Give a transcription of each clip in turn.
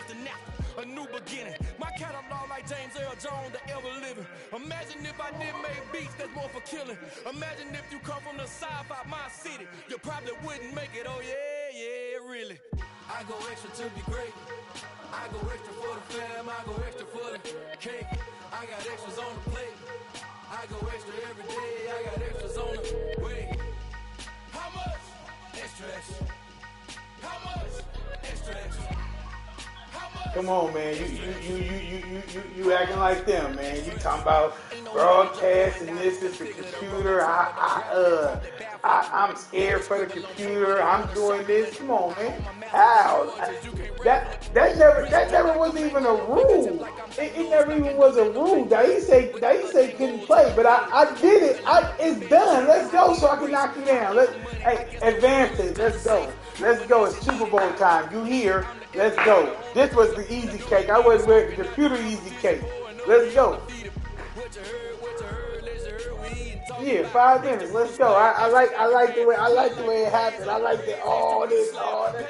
something after, a new beginning. My catalog like James Earl Jones, the ever living. Imagine if I didn't make beats that's more for killing. Imagine if you come from the south out my city, you probably wouldn't make it. Oh yeah, really. I go extra to be great. I go extra for the fam, I go extra for the cake. I got extras on the plate. I go extra every day, I got extras on the way. How much? Extra, extra. How much? Extra, extra. How much? Come on, man. You acting like them, man. You talking about broadcasting this is the computer. I'm scared for the computer. I'm doing this. Come on, man. How? That never was even a rule. It never even was a rule. They say couldn't play, but I did it. It's done. Let's go so I can knock you down. Hey, advance it. Let's go. Let's go. It's Super Bowl time. You here? Let's go. This was the easy cake. I was with the computer easy cake. Let's go. Yeah, 5 minutes. Let's go. I like the way it happened. I like the all this.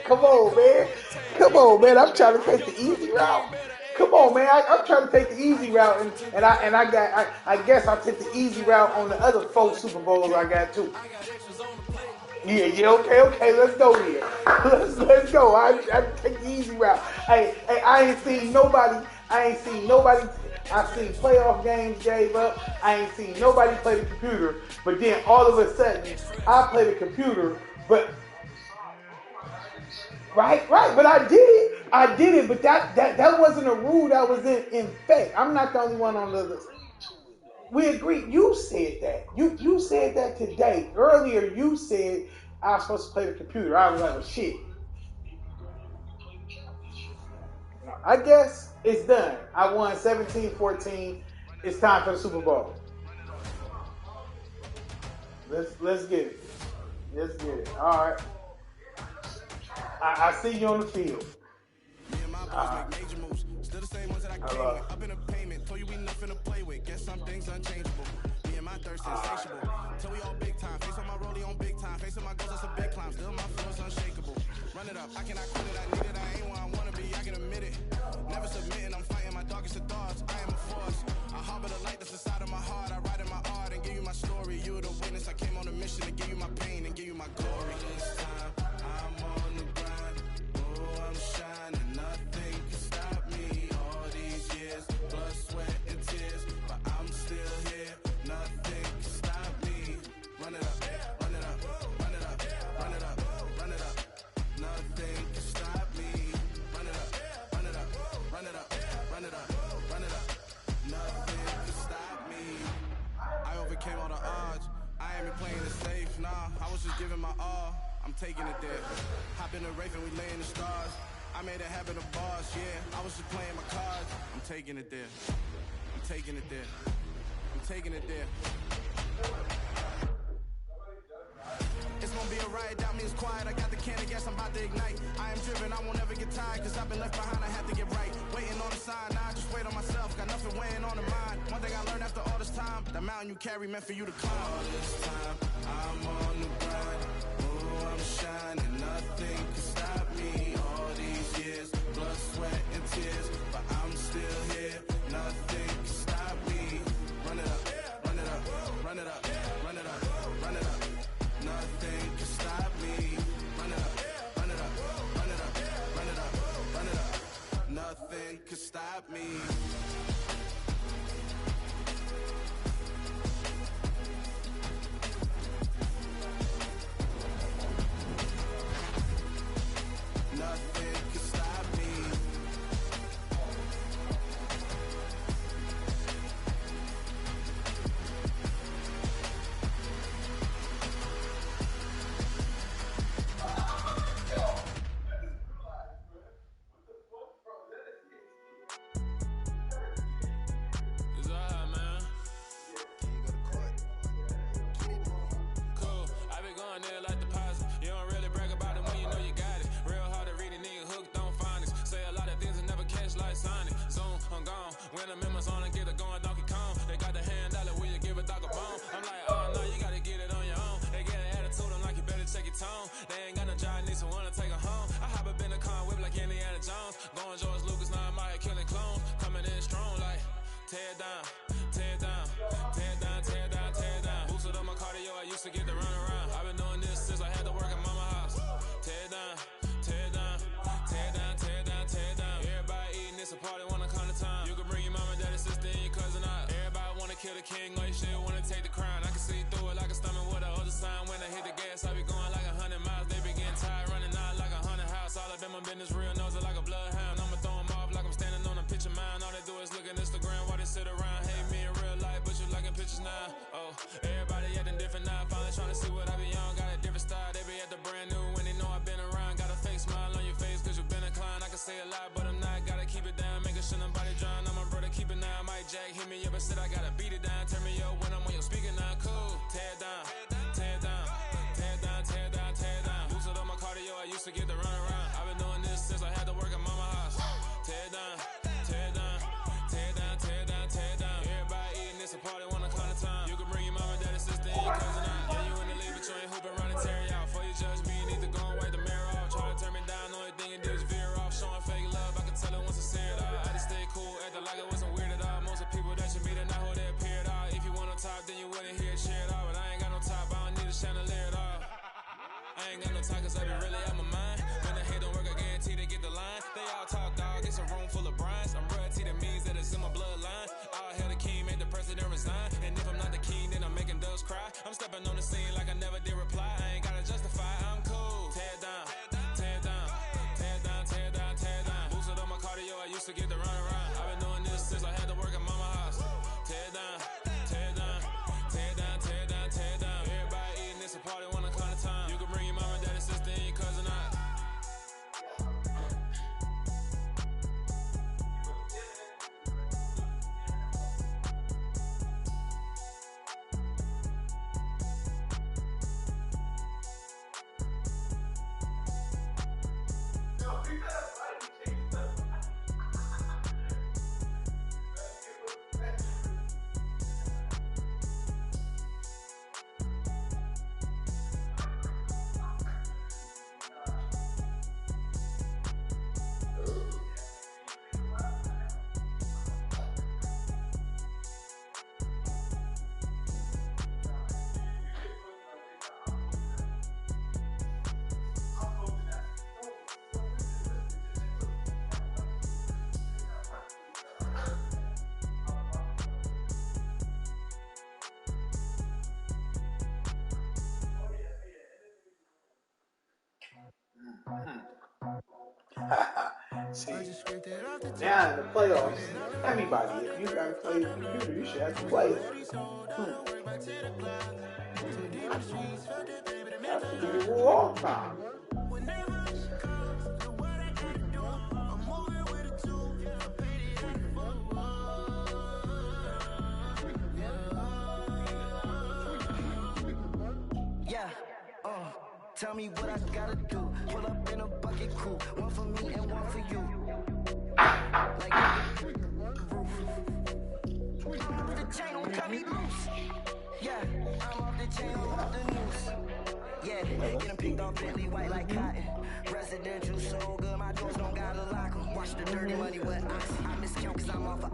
Come on, man. I'm trying to take the easy route. Come on, man. I'm trying to take the easy route, and I guess I'll take the easy route on the other 4 Super Bowls I got too. Yeah, okay. Let's go here. Let's go. I take the easy route. Hey, I ain't seen nobody. I seen playoff games gave up. I ain't seen nobody play the computer. But then all of a sudden, I play the computer. But right. But I did it. But that wasn't a rule that was in effect. I'm not the only one on the list. We agree. You said that. You said that today. Earlier, you said I was supposed to play the computer. I was like, well, shit. I guess it's done. I won 17-14. It's time for the Super Bowl. Let's get it. Let's get it. All right. I see you on the field. Still the same ones that I came with. Up in a payment, told you we nothing to play with. Guess some things unchangeable. Me and my thirst insatiable. Till we all big time. Face on my rollie on big time. Facing my goals, that's a big climb. Still my flow's unshakable. Run it up, I cannot quit it. I need it, I ain't where I wanna be, I can admit it. Never submitting, I'm fighting my darkest of thoughts. I am a force. I harbor the light that's inside of my heart. I write in my art and give you my story. You're the witness. I came on a mission to give you my pain and give you my glory. This time, I'm on the grind. Oh, I'm shining. Nothing can stop me. All these years, blood, sweat, and tears. But I'm still here. Nothing can stop me. Run it up, run it up, run it up, run it up, run it up. Nothing can stop me. Run it up, run it up, run it up, run it up, run it up. Nothing can stop me. I overcame all the odds. I ain't been playing it safe, nah. I was just giving my all. I'm taking it there. Hop in the Wraith and we lay in the stars. I made it happen, the boss, yeah. I was just playing my cards. I'm taking it there. I'm taking it there. I'm taking it there. It's gonna be a riot, doubt me it's quiet. I got the can of gas, I'm about to ignite. I am driven, I won't ever get tired. Cause I've been left behind, I have to get right. Waiting on the sign, now I just wait on myself. Got nothing weighing on the mind. One thing I learned after all this time, the mountain you carry meant for you to climb. All this time, I'm on the grind. Oh, I'm shining, nothing can stop me. All these years, blood, sweat, and tears. But I'm still here, nothing can stop me. Run it up, run it up, run it up, run it up, run it up. Nothing can stop me. Run it up, run it up, run it up, run it up, run it up. Nothing can stop me. Nothing can stop me. When the members on and get it going Donkey Kong, they got the hand dollar, will you give a dog a bone? I'm like, oh no, you gotta get it on your own. They get an attitude, I'm like, you better check your tone. They ain't got no job, need someone to take her home. I hop up in the car, whip like Indiana Jones. Going George Lucas. tear down, tear down, tear down, tear down, tear down. Boosted up my cardio, I used to get to run around. I've been doing this since I had to work in mama house. Tear down, tear down, tear down, tear down, tear down. Everybody eating, it's a party, wanna come to time. You can bring your mama, daddy, sister, and your cousin out. Everybody wanna kill the king, or you shit wanna take the crown. I can see through it like a stomach with a other sign. When I hit the gas, I be going like 100 miles. They be getting tired, running out like a 100 house. All up in my business, real nose it like a bloodhound. I'ma throw 'em off like I'm standing on a picture mound. All they do is look at Instagram while they sit around. Hate me in real life, but you liking pictures now. Oh, everybody acting different now. Finally trying to see what I be on. Got a different style, they be at the brand new when they know I've been around. Got a fake smile on your face cause you been inclined. I can say a lot, but I'm not. Gotta keep it down, making sure nobody drown. I'm a brother, keep it now. Mike Jack hit me up and said I gotta beat it down. Turn me up when I'm on your speaker now. Cool, tear down, tear down, tear down, tear down, tear down. Boosted up my cardio, I used to get to run around. I've been doing this since I had to work in mama house. Tear down, tear down, tear down, tear down, tear down. Everybody eating, it's a party, wanna come to time. You can bring your mama, daddy, sister, and your cousin out. Yeah, you in the league, but you ain't hooping, running Terry out. Before you judge me, you need to go and wipe the mirror off. Try to turn me down, only thing you do is veer off. Showing fake love, I can tell it once I see it all. I just stay cool, acting like it wasn't weird at all. Most of the people that you meet are not who they appear at all. If you want on top, then you wouldn't hear it cheer at all. But I ain't got no top, I don't need a chandelier at all. I ain't got no time cause I be really out my mind. When the hate don't work, I guarantee they get the line. They all talk dog, it's a room full of brinds. I'm royalty, that means that it's in my bloodline. All hell the king, made the president resign. And if I'm not the king, then I'm making doves cry. I'm stepping on the scene like I never did reply. I ain't gotta justify, I'm cool. Tear down, tear down, tear down, tear down, tear down. Boosted up my cardio, I used to get to run around. I've been doing this since I had to work in mama house. Tear down, tear down, tear down, tear down, tear down. Everybody eating, it's a party, wanna come to time. You can bring your mama, daddy, sister, and your cousin out. See, now in the playoffs, everybody, if you gotta play the computer, you should have to play it. That's the rule all the time. Yeah, tell me what I gotta do. Pull up in a bucket crew, one for me and one for you. Like the chain don't cut me loose. Yeah, I'm off the chain, I'm off the noose. Yeah, getting picked off Bentley white like cotton. Residential so good, my doors don't gotta lock 'em. Watch the dirty money with oxy. I miscount cause I'm off a.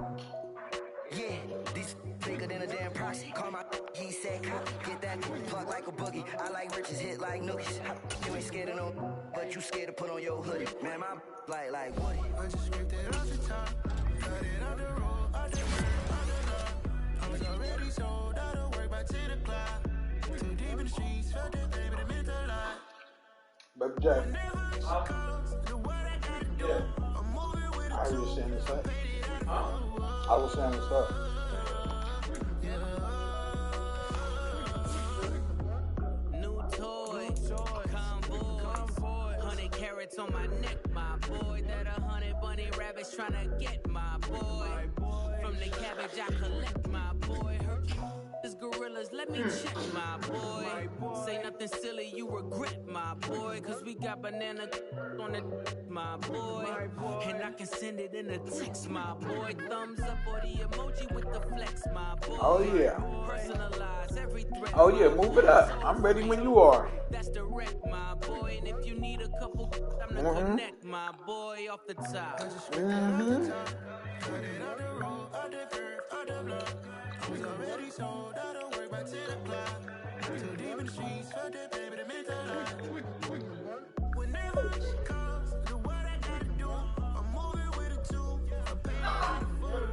Yeah, these bigger than a damn proxy. Call my he said cop, get that plug like a boogie. I like riches, hit like nookies. You ain't scared of no, but you scared to put on your hoodie. Man, my like Woody. I just scraped it off the top, cut it on the road, on the love. I was already sold out of work by 10 o'clock. Too deep in the streets, felt the thing, but it meant a lot. Baby Jack. Yeah. I was saying this up. I was saying this up. New toy, convoy, 100 carats on my neck, my boy. That 100 bunny rabbits tryna get my boy. From the cabbage I collect, my boy. His gorillas, let me check, my boy. Say nothing silly, you regret, my boy. Cause we got banana on the my boy. And I can send it in a text, my boy. Thumbs up or the emoji with the flex, my boy. Oh yeah. Personalize every threat. Oh yeah, move it up. I'm ready when you are. That's the wreck, my boy. And if you need a couple, I'm the connect, my boy, off the top. out the block. I was already sold, I don't work by 10 o'clock. Too deep in the streets, felt that baby, the mental lock. Whenever she calls, do what I gotta do. I'm moving with a two. I'm paying for the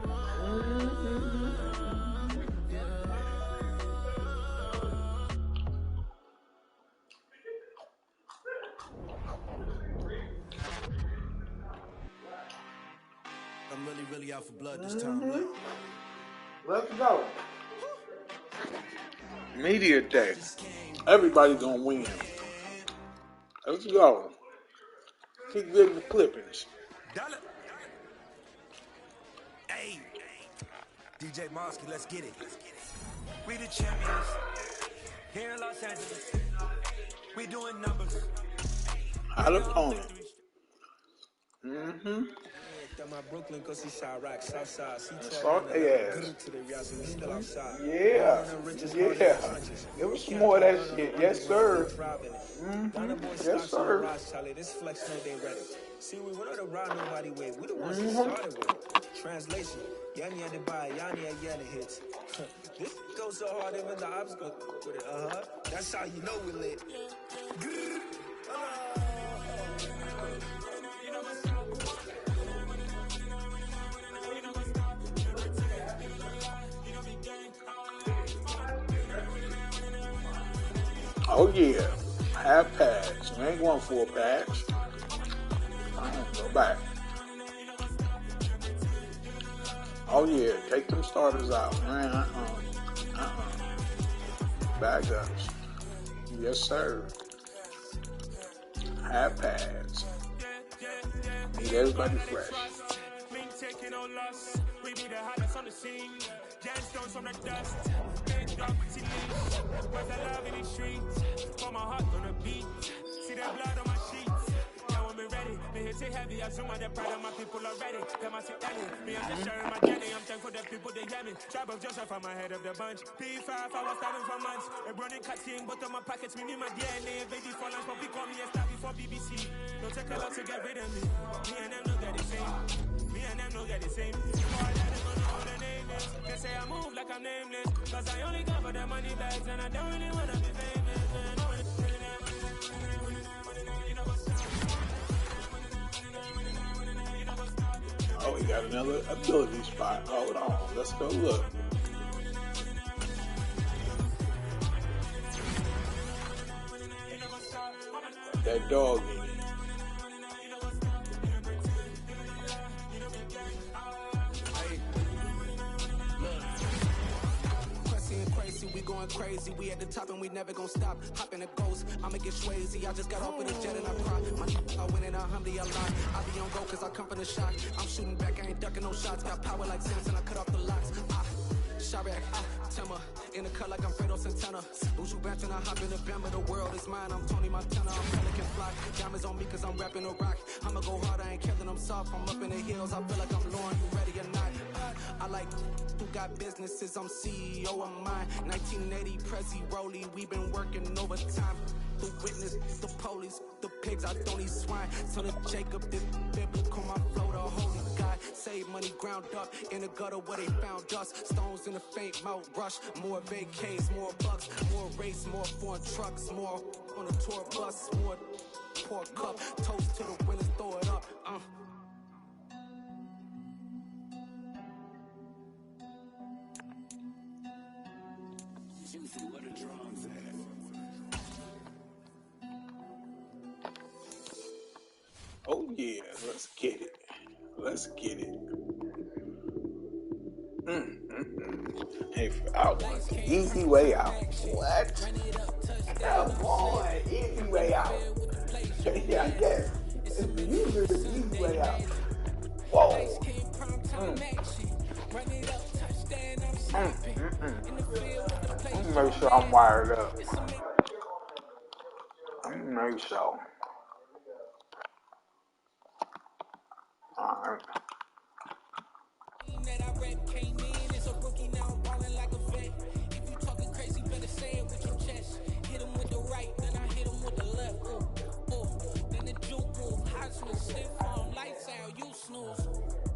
I'm really out for blood this time. Look. Let's go. Media day. Everybody gonna win. Let's go. Keep getting the clippings. Dollar. Hey. DJ Mosky, let's get it. We the champions. Here in Los Angeles. We doing numbers. Out of opponent. My Brooklyn, cause he shot rock, Southside, Start their ass. Yeah. Give us some more of that shit. Yes, sir. Yes, sir. This flex no they ready. See, we went on the ride nobody with. We the ones that started with. Translation. Yanni had to buy, Yanni had Yanni hits. This goes so hard even the ops go with it. That's how you know we lit. Oh yeah, half packs. We ain't going full packs. Go back. Oh yeah, take them starters out, man. Backups. Yes sir. Half pads. Need everybody fresh. We be the hottest on the scene. Gemstones from the dust. Where's the love in the streets? Put my heart on the beat. See the blood on my sheets. Now when we ready, me hit it heavy. I zoom on the pride of my people already. Them I see Ellie. Me I'm just sharing my journey. I'm thankful the people they hear me. Tribe of Joseph, I'm ahead of the bunch. P5, I was starving for months. A running cutting, but on my pockets, me need my DNA. Baby for lunch, but we call me a star before BBC. Don't take a lot to get rid of me. Me and them don't get the same. Me and them don't get the same. They say I move like I'm nameless. Cause I only got for the money bags and I don't really wanna be famous. Oh, we got another ability spot. Hold on. Let's go look. That doggy. We going crazy, we at the top and we never gonna stop. Hop in a ghost, I'ma get swayzy. I just got off with a jet and I cry. My I win in a Humvee a lot. I be on go cause I come from the shot. I'm shooting back, I ain't ducking no shots. Got power like Samson, I cut off the locks. Chirac, Timmer, in the cut like I'm Fredo Santana. Buju Banton, I hop in the Bama, the world is mine. I'm Tony Montana, I'm Pelican Fly. Diamonds on me cause I'm rapping a rock. I'ma go hard, I ain't killing them soft. I'm up in the hills, I feel like I'm Lauren, you ready or not? I like who got businesses, I'm CEO of mine. 1980 Prezi Rolly, we been working overtime. The witness, the police, the pigs, I don't eat swine. Son of Jacob, this biblical, my flow, the holy God. Save money ground up in the gutter where they found dust. Stones in the faint mouth rush. More vacays, more bucks, more race, more foreign trucks, more on a tour bus, more pour cup. Toast to the winners, throw it up. Juicy, what the drums at? Oh yeah, let's get it. Let's get it. Hey, I want the easy way out. What? Come on, easy way out. Yeah, I guess. It's usually the easy way out. Whoa. Let me make sure I'm wired up. Let me make sure. Alright.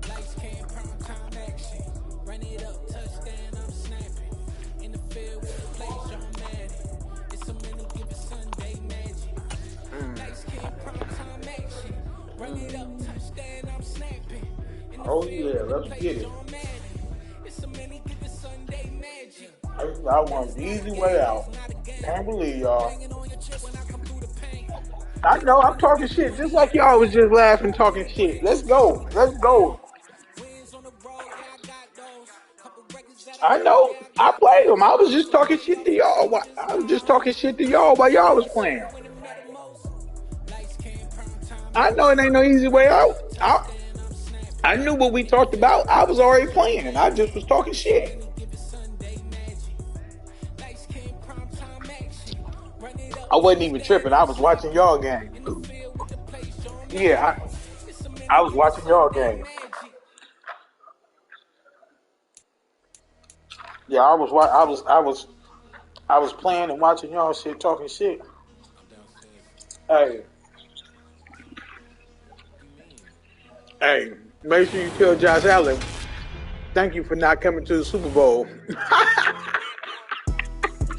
Lights came prime time action. Run it up, touchdown. Oh yeah, let's get it. I want the easy way out. Can't believe y'all. I know I'm talking shit just like y'all was just laughing talking shit. Let's go. Let's go. I know. I played them. I was just talking shit to y'all. I was just talking shit to y'all while y'all was playing. I know it ain't no easy way out. I knew what we talked about. I was already playing. I just was talking shit. I wasn't even tripping. I was watching y'all game. Yeah, I was watching y'all game. Yeah, I was playing and watching y'all shit, talking shit. Hey, hey, make sure you tell Josh Allen, thank you for not coming to the Super Bowl.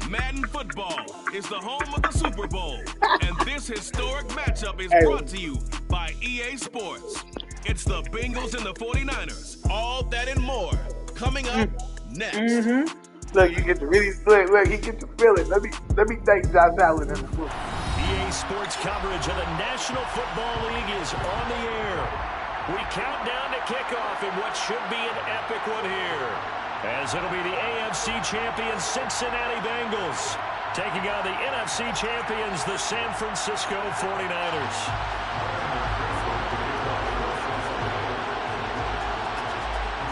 Madden football is the home of the Super Bowl, and this historic matchup is Hey. brought to you by EA Sports. It's the Bengals and the 49ers. All that and more coming up next. Look, you get to really look. He gets to feel it. Let me thank Josh Allen in the book. EA Sports coverage of the National Football League is on the air. We count down to kickoff in what should be an epic one here, as it'll be the AFC champions Cincinnati Bengals taking on the NFC champions, the San Francisco 49ers.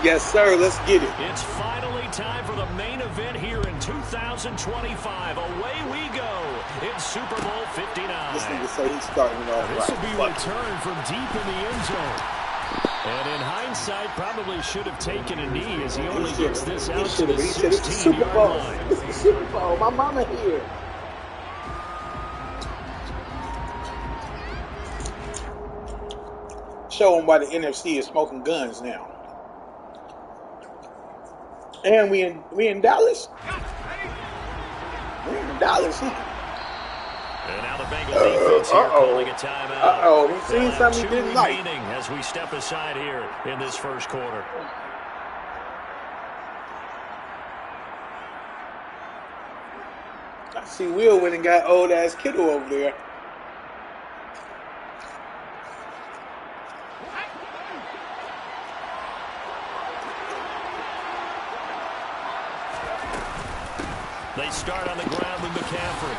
Yes, sir. Let's get it. It's finally time for the main event here in 2025. Away we go in Super Bowl 59. This nigga say he's starting off This will right. be a return from deep in the end zone. And in hindsight, probably should have taken a knee as he only gets this out to the 16-yard line. It's the Super Bowl. My mama here. Show him why the NFC is smoking guns now. And we in Dallas? We're in Dallas, huh? And now the Bengals defense here calling a timeout. He's seen something he didn't like. As we step aside here in this first quarter. I see Will went and got old ass Kittle over there. They start on the ground with McCaffrey.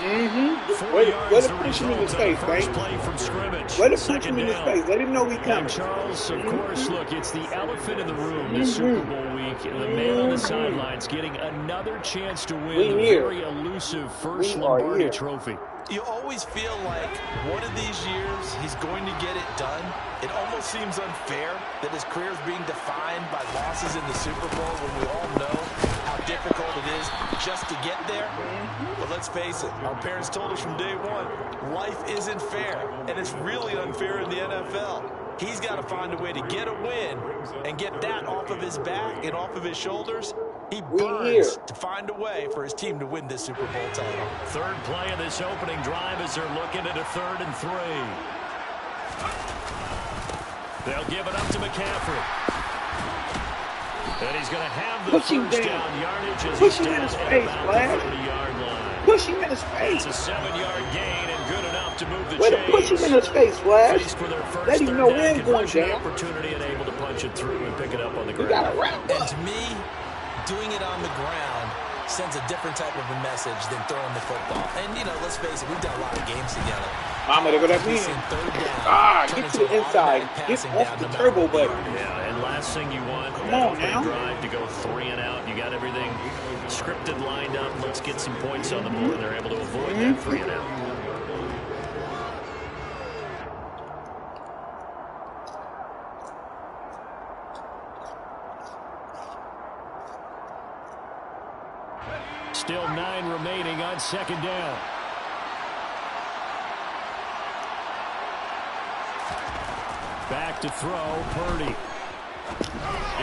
Let him push him in his face, right? Play from scrimmage. Let him push him in his face. Let him know we coming. Charles, of course, look, it's the elephant in the room this Super Bowl week. And the man on the sidelines getting another chance to win the very elusive first Lombardi trophy. You always feel like one of these years he's going to get it done. It almost seems unfair that his career is being defined by losses in the Super Bowl when we all know how difficult it is just to get there. But let's face it, our parents told us from day one, life isn't fair, and it's really unfair in the NFL. He's got to find a way to get a win and get that off of his back and off of his shoulders. He burns to find a way for his team to win this Super Bowl title. Third play of this opening drive as they're looking at a 3rd and 3. They'll give it up to McCaffrey. And he's going to have the first down yardage as he stands at about the 30-yard line. Push him in his face. It's a 7-yard gain and good enough to move the Way to chains. push him in his face, Flash. Let him know we ain't going down. Opportunity and able to punch it through and pick it up on the ground. We got to wrap up. And to me, doing it on the ground sends a different type of a message than throwing the football. And, you know, let's face it, we've done a lot of games together. Mama, they're going to be get to the inside. Get off the turbo button. Yeah, and last thing you want, come on now, drive to go 3 and out. You got everything scripted, lined up. Let's get some points on the board. They're able to avoid that 3 and out. Still 9 remaining on 2nd down. Back to throw, Purdy.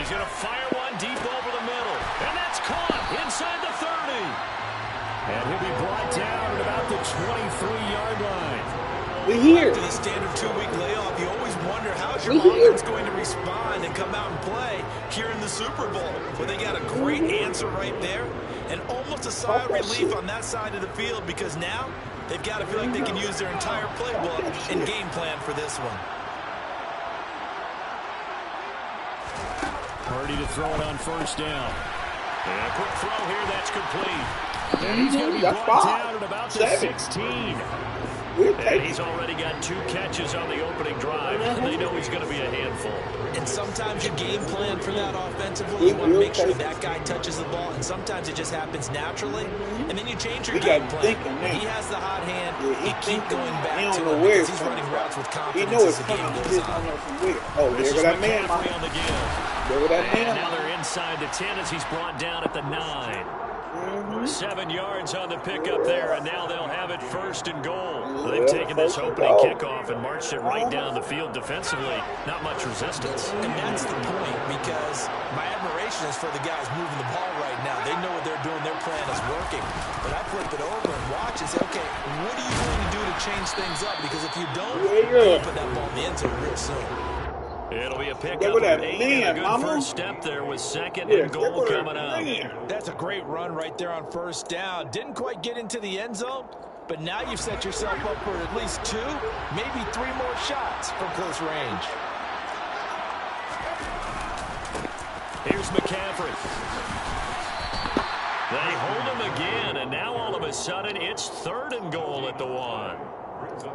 He's going to fire one deep over the middle. And that's caught inside the 30. And he'll be brought down at about the 23-yard line. We here. After the standard 2-week layoff, you always wonder how's your We here. offense going to respond and come out and play here in the Super Bowl. Well, they got a great answer right there and almost a sigh of relief on that side of the field because now they've got to feel like they can use their entire playbook and game plan for this one. Purdy to throw it on first down. And a quick throw here, that's complete. And he's going to be brought down at about the 16. And he's already got 2 catches on the opening drive. They know he's going to be a handful. And sometimes you game plan for that offensively. You want to make sure that guy touches the ball. And sometimes it just happens naturally. And then you change your game plan. When he has the hot hand, you keep going back to him because he's running routes with confidence as the game goes on. Oh, there go that man, man. There go that man. And now they're inside the 10 as he's brought down at the 9. 7 yards on the pickup there, and now they'll have it first and goal. They've taken this opening kickoff and marched it right down the field defensively. Not much resistance. And that's the point, because my admiration is for the guys moving the ball right now. They know what they're doing. Their plan is working. But I flip it over and watch and say, okay, what are you going to do to change things up? Because if you don't, you'll put that ball in the end zone real soon. It'll be a pickup of 8 and a good first step there with second and goal coming up. That's a great run right there on first down. Didn't quite get into the end zone, but now you've set yourself up for at least 2, maybe 3 more shots from close range. Here's McCaffrey. They hold him again, and now all of a sudden it's 3rd and goal at the 1.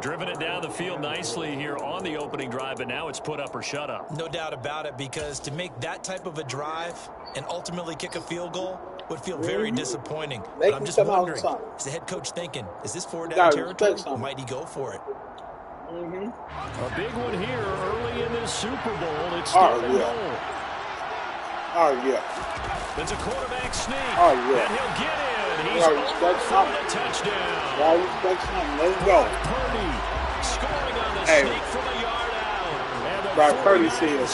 Driven it down the field nicely here on the opening drive, but now it's put up or shut up. No doubt about it, because to make that type of a drive and ultimately kick a field goal would feel very disappointing. But I'm just wondering, is the head coach thinking, is this 4-down territory? Might he go for it? A big one here early in this Super Bowl. It's 3rd and goal. Oh, yeah. It's a quarterback sneak. Oh, yeah. And he'll get in. He's over for a touchdown. Y'all respect something. Let's go. Purdy scoring on the sneak from a yard out. Brock Purdy said,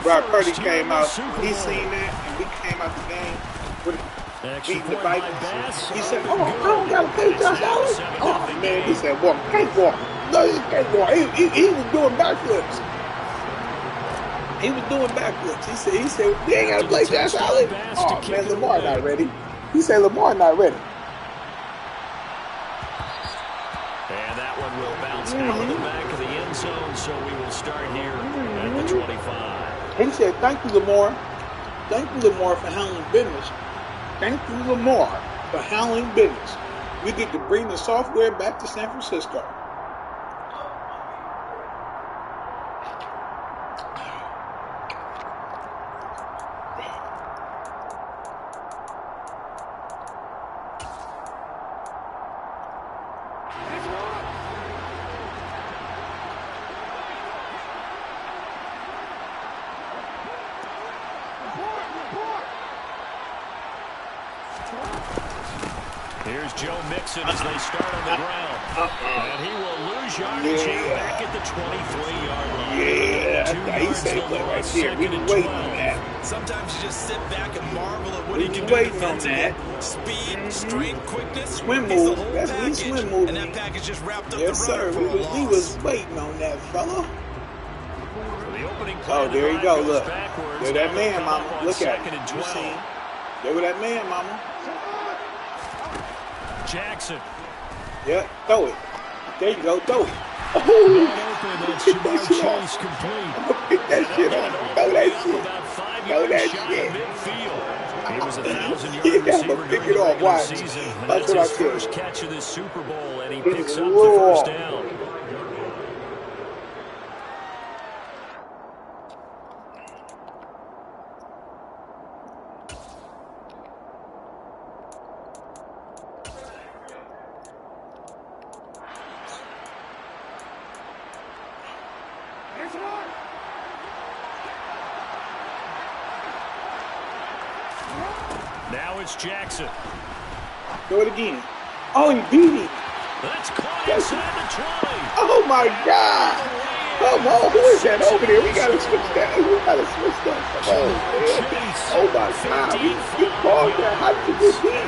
Brock Purdy came out. He seen that, and we came out the game with beating the Vikings. He said, oh, I don't got to pay Josh Allen. Oh, man, he said, well, can't walk. No, he can't walk. He was doing backflips. He was doing backflips. He said, we ain't got to play Josh Allen. Oh, man, Lamar not ready. He said, Lamar not ready. And that one will bounce out of the back of the end zone, so we will start here at the 25. He said, thank you, Lamar. Thank you, Lamar, for handling business. Thank you, Lamar, for handling business. We get to bring the software back to San Francisco. Here's Joe Mixon as they start on the ground. And he will lose yardage here back at the 23-yard line. Yeah, he said play right here. We been waiting on that. Sometimes you just sit back and marvel at what he can do defensively. Speed, strength, quickness. Swim move. That's his swim move. And that package just wrapped up yes, the runner sir. for a loss. He was waiting on that fella. The opening play Oh, there you go. Look. Backwards. There that man, mama. Look at him. You see him. There with that man, mama. Jackson. Yeah, throw it. There you go, throw it. Oh, That's Jamar Chase complete. pick that shit up. Throw that shit. Throw that shit. He was 1,000-yard Yeah, receiver but pick during it the off. regular Watch. season. That's That's what I his said. first catch of this Super Bowl, and he picks up the first down. Now it's Jackson. Do it again. Oh, he beat him. That's caught inside the 20. Oh, my God. Come on. Who is that over there? We got to switch that. We got to switch that. Come on, man. Oh, my God. He called that. How did you get hit?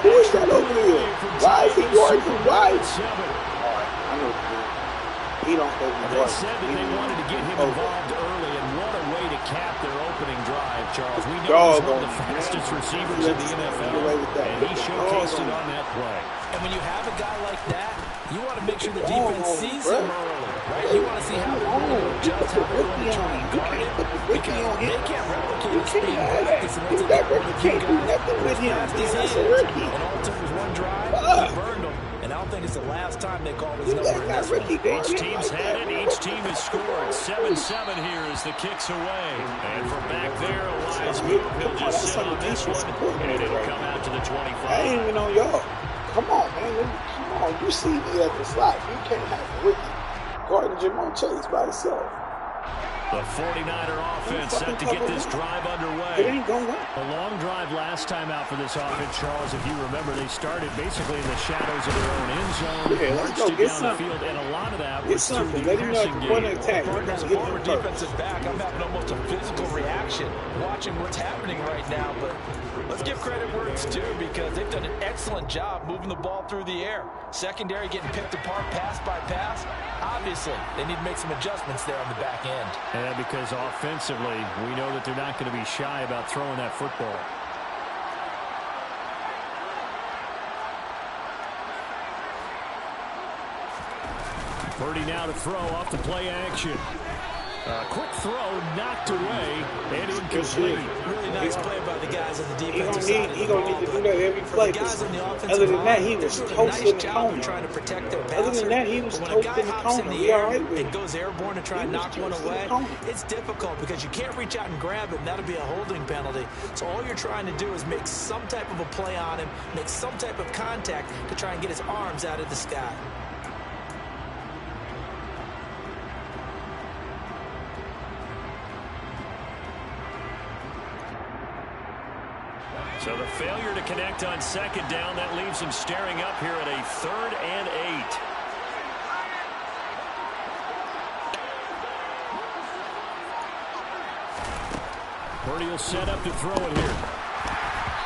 Who is that over there? Why is he going to right? I He don't think he's They said that they wanted to get him involved early, and what a way to cap their opening drive, Charles. We know he's one of the fastest receivers in the NFL, and he showcased it on that play. And when you have a guy like that, you want to make sure the defense sees him early, right? You want to see how they're going to adjust, how they're going to try and guard him, because they can't replicate his speed in practice. And that's a can't do nothing with him. That's a rookie. And all it took was one drive, he burned him. And I don't think it's the last time they call his number in this one. Each team's had it. Each team has scored. 7-7 here as the kick's away. And from back there, Elias move. He'll just sit on this one, and it'll come out to the 25. I ain't even on y'all. Come on, man. Come on. You see me at the slot. You can't have a rookie guarding Jamar Chase by himself. The 49er offense set to get this drive underway. It ain't going to work. A long drive last time out for this offense, Charles. If you remember, they started basically in the shadows of their own end zone. Yeah, let's go get something. The field, and a lot of that get was through the Let him know passing game. Attack. As a former defensive back, I'm having almost a physical reaction watching what's happening right now. But let's give credit where it's due, because they've done an excellent job moving the ball through the air. Secondary getting picked apart pass by pass. Obviously, they need to make some adjustments there on the back end. And because offensively, we know that they're not going to be shy about throwing that football. Purdy now to throw off the play action. Quick throw, knocked away, and incomplete. Really nice play by the guys on the defensive side. He's going to need to do that every play. Other than that, he was toasting the corner. Trying to protect their passer. Other than that, he was toasting the corner. He all right with it. And goes airborne to try and knock one away. It's difficult because you can't reach out and grab him. That'll be a holding penalty. So all you're trying to do is make some type of a play on him, make some type of contact to try and get his arms out of the sky. So the failure to connect on second down, that leaves him staring up here at a 3rd and 8. Purdy will set up to throw it here.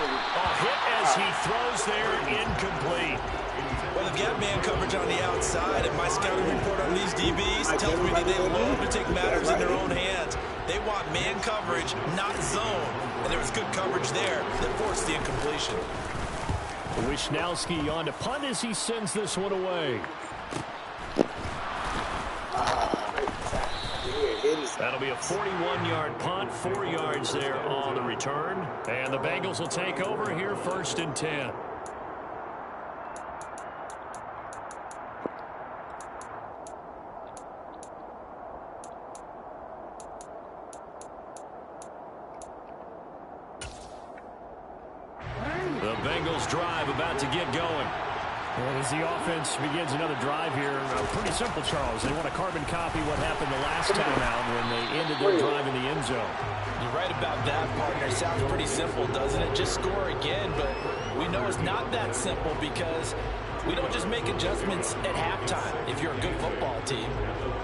A hit as he throws there, incomplete. Well, they've got man coverage on the outside, and my scouting report on these DBs tells me that they love to take matters in their own hands. They want man coverage, not zone. And there was good coverage there that forced the incompletion. Wisnowski on to punt as he sends this one away. That'll be a 41-yard punt, 4 yards there on the return. And the Bengals will take over here 1st and 10. The Bengals drive about to get going. Well, as the offense begins another drive here, pretty simple, Charles. They want to carbon copy what happened the last time out when they ended their drive in the end zone. You're right about that, partner. Sounds pretty simple, doesn't it? Just score again, but we know it's not that simple because we don't just make adjustments at halftime if you're a good football team.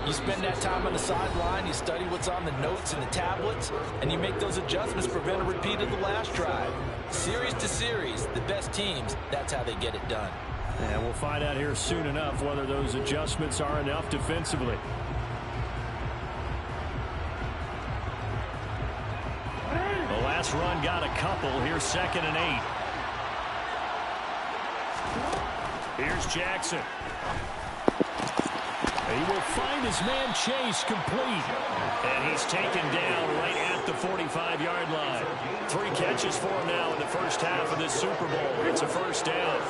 You spend that time on the sideline, you study what's on the notes and the tablets, and you make those adjustments to prevent a repeat of the last drive. Series to series, the best teams, that's how they get it done. And we'll find out here soon enough whether those adjustments are enough defensively. The last run got a couple. Here's 2nd and 8. Here's Jackson. He will find his man Chase complete. And he's taken down right at the 45-yard line. 3 catches for him now in the first half of this Super Bowl. It's a 1st down.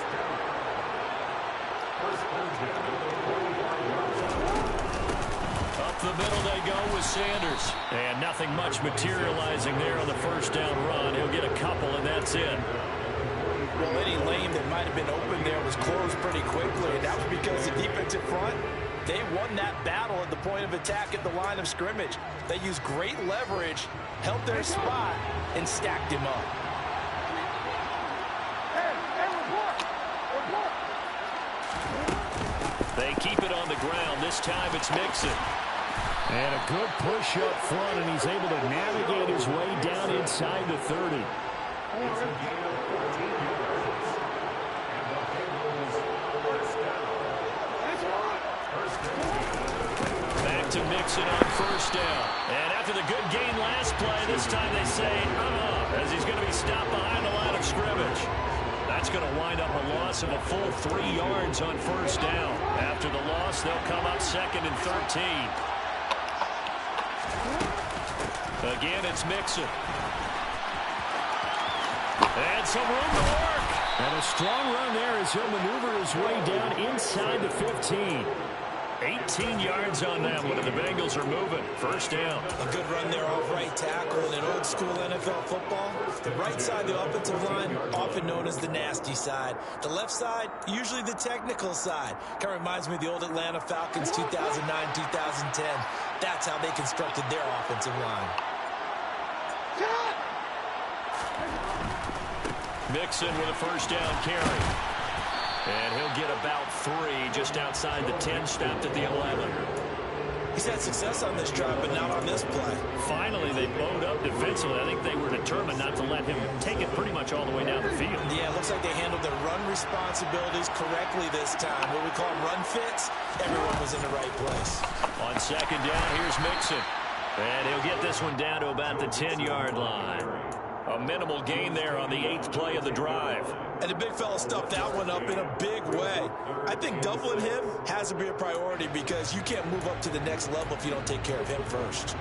Up the middle they go with Sanders. And nothing much materializing there on the 1st down run. He'll get a couple, and that's it. Well, any lane that might have been open there was closed pretty quickly, and that was because the defensive front, they won that battle at the point of attack at the line of scrimmage. They used great leverage, held their spot, and stacked him up. They keep it on the ground. This time it's Mixon. And a good push up front, and he's able to navigate his way down inside the 30. Mixon on first down. And after the good gain last play, this time they say, as he's going to be stopped behind the line of scrimmage. That's going to wind up a loss of a full 3 yards on first down. After the loss, they'll come up 2nd and 13. Again, it's Mixon. And some room to work. And a strong run there as he'll maneuver his way down inside the 15. 18 yards on that one, and the Bengals are moving. First down. A good run there off right tackle in an old school NFL football. The right side, the offensive line, often known as the nasty side. The left side, usually the technical side. Kind of reminds me of the old Atlanta Falcons 2009, 2010. That's how they constructed their offensive line. Mixon with a first down carry. And he'll get about 3 just outside the 10, stopped at the 11. He's had success on this drive, but not on this play. Finally, they bowed up defensively. I think they were determined not to let him take it pretty much all the way down the field. Yeah, it looks like they handled their run responsibilities correctly this time. What we call run fits, everyone was in the right place. On second down, here's Mixon. And he'll get this one down to about the 10-yard line. A minimal gain there on the 8th play of the drive. And the big fella stuffed that one up in a big way. I think doubling him has to be a priority because you can't move up to the next level if you don't take care of him first.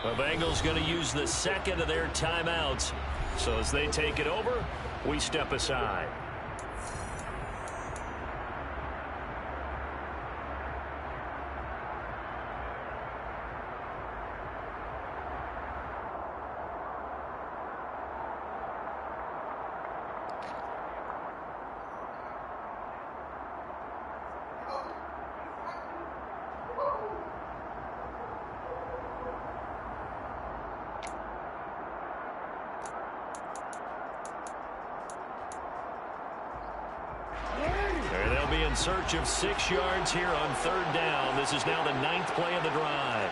The Bengals going to use the second of their timeouts. So as they take it over, we step aside. In search of 6 yards here on third down. This is now the 9th play of the drive.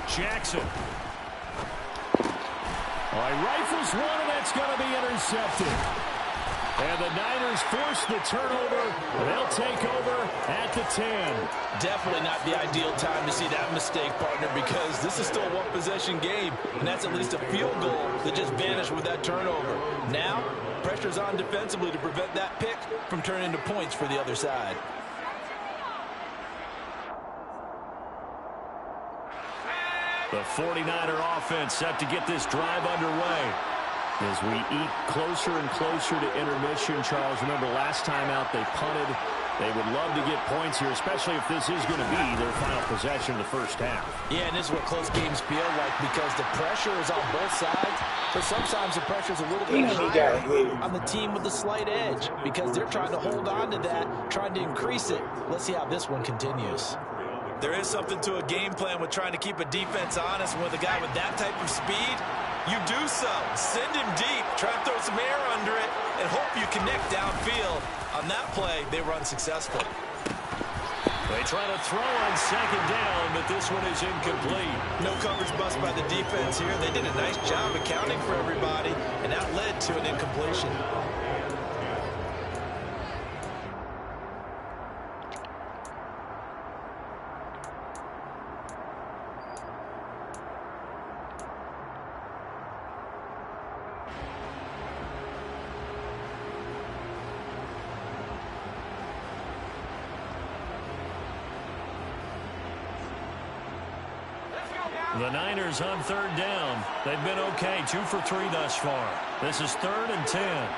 Jackson. All right, rifles one, and that's going to be intercepted. And the Niners force the turnover. They'll take over at the 10. Definitely not the ideal time to see that mistake, partner, because this is still a one-possession game, and that's at least a field goal that just vanished with that turnover. Now, pressure's on defensively to prevent that pick from turning into points for the other side. The 49er offense set to get this drive underway. As we eat closer and closer to intermission, Charles, remember last time out they punted. They would love to get points here, especially if this is going to be their final possession of the first half. Yeah, and this is what close games feel like because the pressure is on both sides. But sometimes the pressure is a little bit higher on the team with the slight edge because they're trying to hold on to that, trying to increase it. Let's see how this one continues. There is something to a game plan with trying to keep a defense honest. With a guy with that type of speed, you do so. Send him deep, try to throw some air under it, and hope you connect downfield. On that play, they were unsuccessful. They try to throw on second down, but this one is incomplete. No coverage bust by the defense here. They did a nice job accounting for everybody, and that led to an incompletion. The Niners on third down. They've been okay, 2 for 3 thus far. This is 3rd and 10.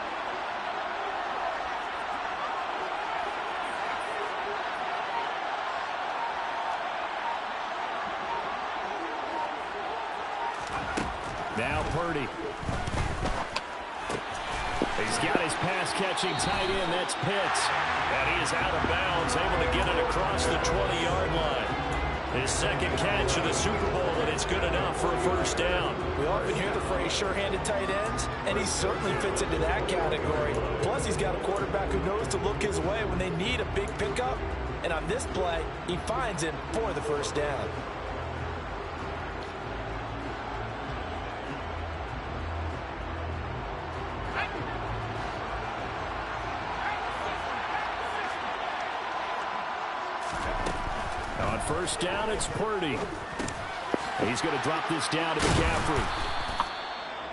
Now Purdy. He's got his pass-catching tight end. That's Pitts. And he is out of bounds, able to get it across the 20-yard line. His second catch of the Super Bowl, and it's good enough for a first down. We often hear the phrase sure-handed tight ends, and he certainly fits into that category. Plus, he's got a quarterback who knows to look his way when they need a big pickup. And on this play, he finds him for the first down. On first down, it's Purdy. He's going to drop this down to McCaffrey.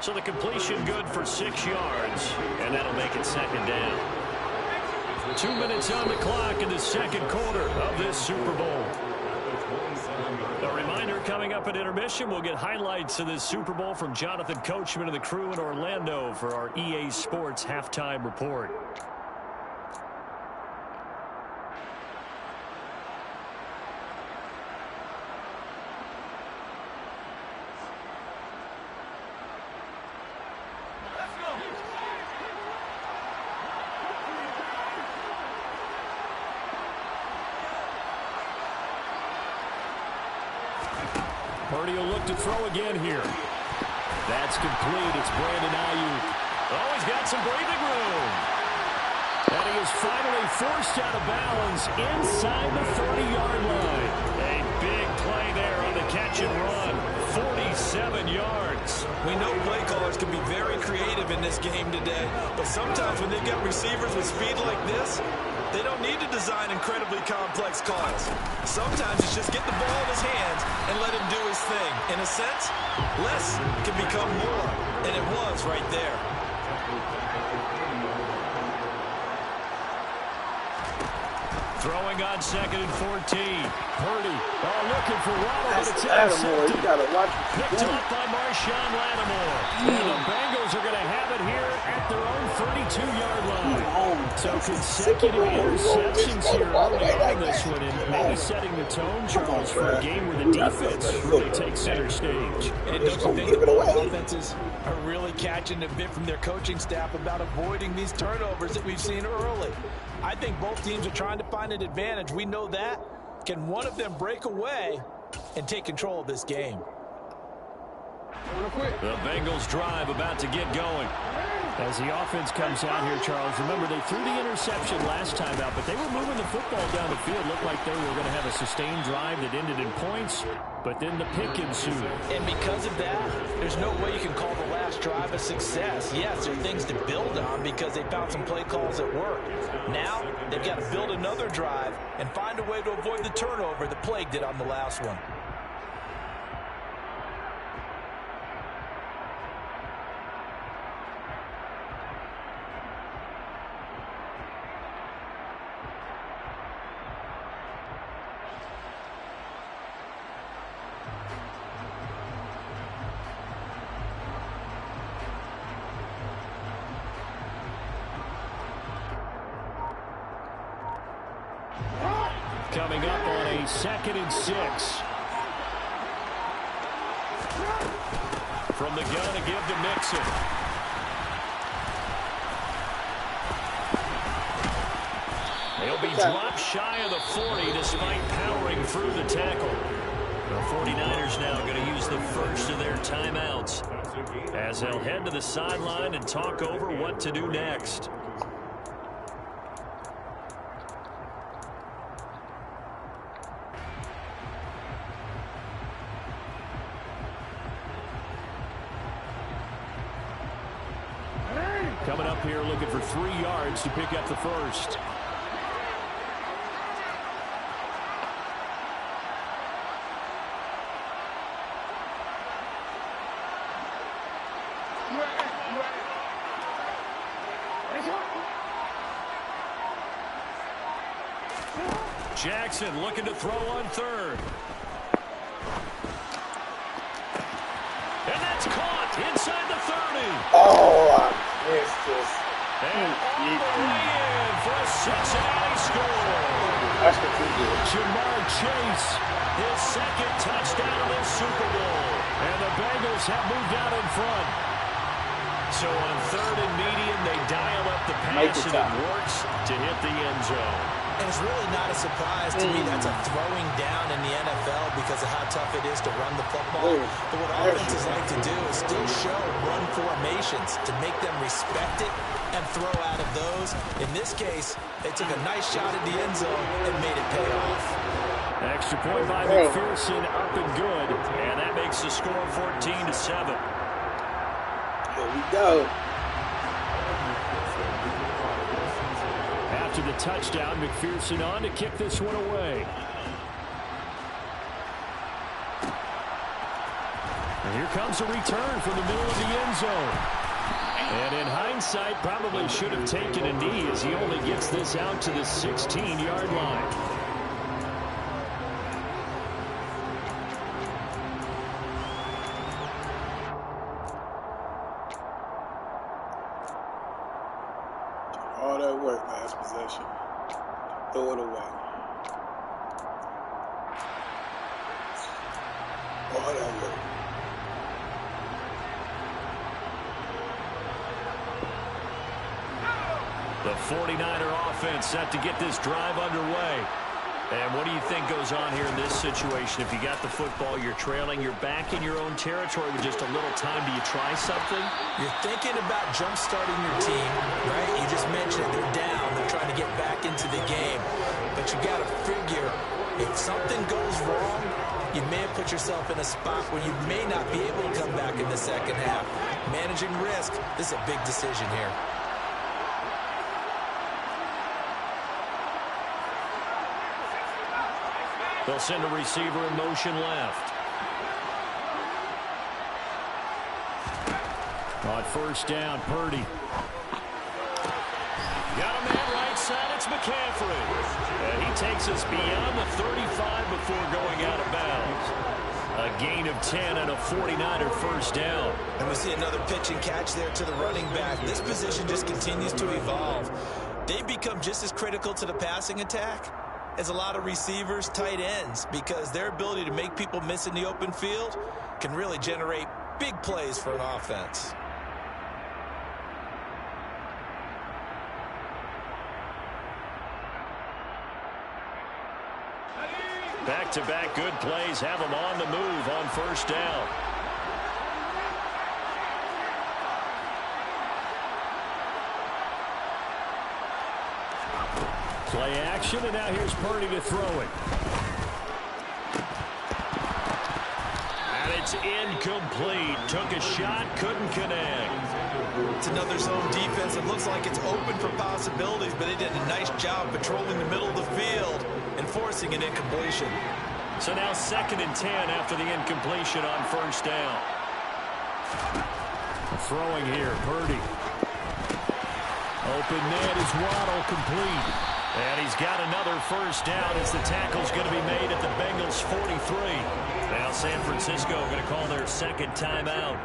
So the completion good for 6 yards, and that'll make it second down. 2 minutes on the clock in the second quarter of this Super Bowl. A reminder, coming up at intermission, we'll get highlights of this Super Bowl from Jonathan Coachman and the crew in Orlando for our EA Sports halftime report. Purdy will look to throw again here. That's complete. It's Brandon Ayuk. Oh, he's got some breathing room. And he is finally forced out of bounds inside the 30-yard line. A big play there on the catch and run. 47 yards. We know play callers can be very creative in this game today, but sometimes when they've got receivers with speed like this, they don't need to design incredibly complex calls. Sometimes it's just get the ball in his hands and let him do his thing. In a sense, less can become more, and it was right there. Throwing on 2nd and 14. Purdy, looking for Waddle, but it's Lattimore. You gotta watch picked up by Marshawn Lattimore. And the Bengals are going to have it here at their own 32-yard line. So consecutive interceptions here early on this one, and maybe setting the tone, Charles, for a game where the defense really takes center stage. And don't you think the both offenses are really catching a bit from their coaching staff about avoiding these turnovers that we've seen early? I think both teams are trying to find an advantage. We know that. Can one of them break away and take control of this game? The Bengals drive about to get going. As the offense comes out here, Charles, remember they threw the interception last time out, but they were moving the football down the field. Looked like they were going to have a sustained drive that ended in points, but then the pick ensued. And because of that, there's no way you can call the last drive a success. Yes, there are things to build on because they found some play calls that work. Now, they've got to build another drive and find a way to avoid the turnover that plagued it on the last one. Coming up on a 2nd and 6. From the gun to give to Mixon. He'll be dropped shy of the 40 despite powering through the tackle. The 49ers now going to use the first of their timeouts as they'll head to the sideline and talk over what to do next. Coming up here looking for 3 yards to pick up the first. Jackson looking to throw on 3rd. And that's caught inside the 30. Oh, I missed this. And all the way in for a Cincinnati score. That's what he did. Jamar Chase, his 2nd touchdown of this Super Bowl. And the Bengals have moved out in front. So on 3rd and medium, they dial up the pass, and it works to hit the end zone. And it's really not a surprise to me. That's a throwing down in the NFL because of how tough it is to run the football. But what offenses like to do is still show run formations to make them respect it and throw out of those. In this case, they took a nice shot at the end zone and made it pay off. Extra point by McPherson, up and good. And that makes the score 14-7. Here we go. After the touchdown, McPherson on to kick this one away. And here comes a return from the middle of the end zone. And in hindsight, probably should have taken a knee as he only gets this out to the 16-yard line. All that work last possession. Throw it away. All that work. The 49er offense set to get this drive underway. And what do you think goes on here in this situation? If you got the football, you're trailing, you're back in your own territory with just a little time. Do you try something? You're thinking about jump-starting your team, right? You just mentioned it. They're down. They're trying to get back into the game. But you got to figure, if something goes wrong, you may have put yourself in a spot where you may not be able to come back in the second half. Managing risk, this is a big decision here. They'll send a receiver in motion left. On first down, Purdy. Got a man right side, it's McCaffrey. And he takes us beyond the 35 before going out of bounds. A gain of 10 and a 49er first down. And we see another pitch and catch there to the running back. This position just continues to evolve. They've become just as critical to the passing attack as a lot of receivers, tight ends, because their ability to make people miss in the open field can really generate big plays for an offense. Back-to-back good plays have them on the move on first down. Play action, and now here's Purdy to throw it. And it's incomplete. Took a shot, couldn't connect. It's another zone defense. It looks like it's open for possibilities, but they did a nice job patrolling the middle of the field and forcing an incompletion. So now 2nd and 10 after the incompletion on first down. Throwing here, Purdy. Open net is Waddle, complete. And he's got another first down as the tackle's going to be made at the Bengals' 43. Now San Francisco going to call their second timeout,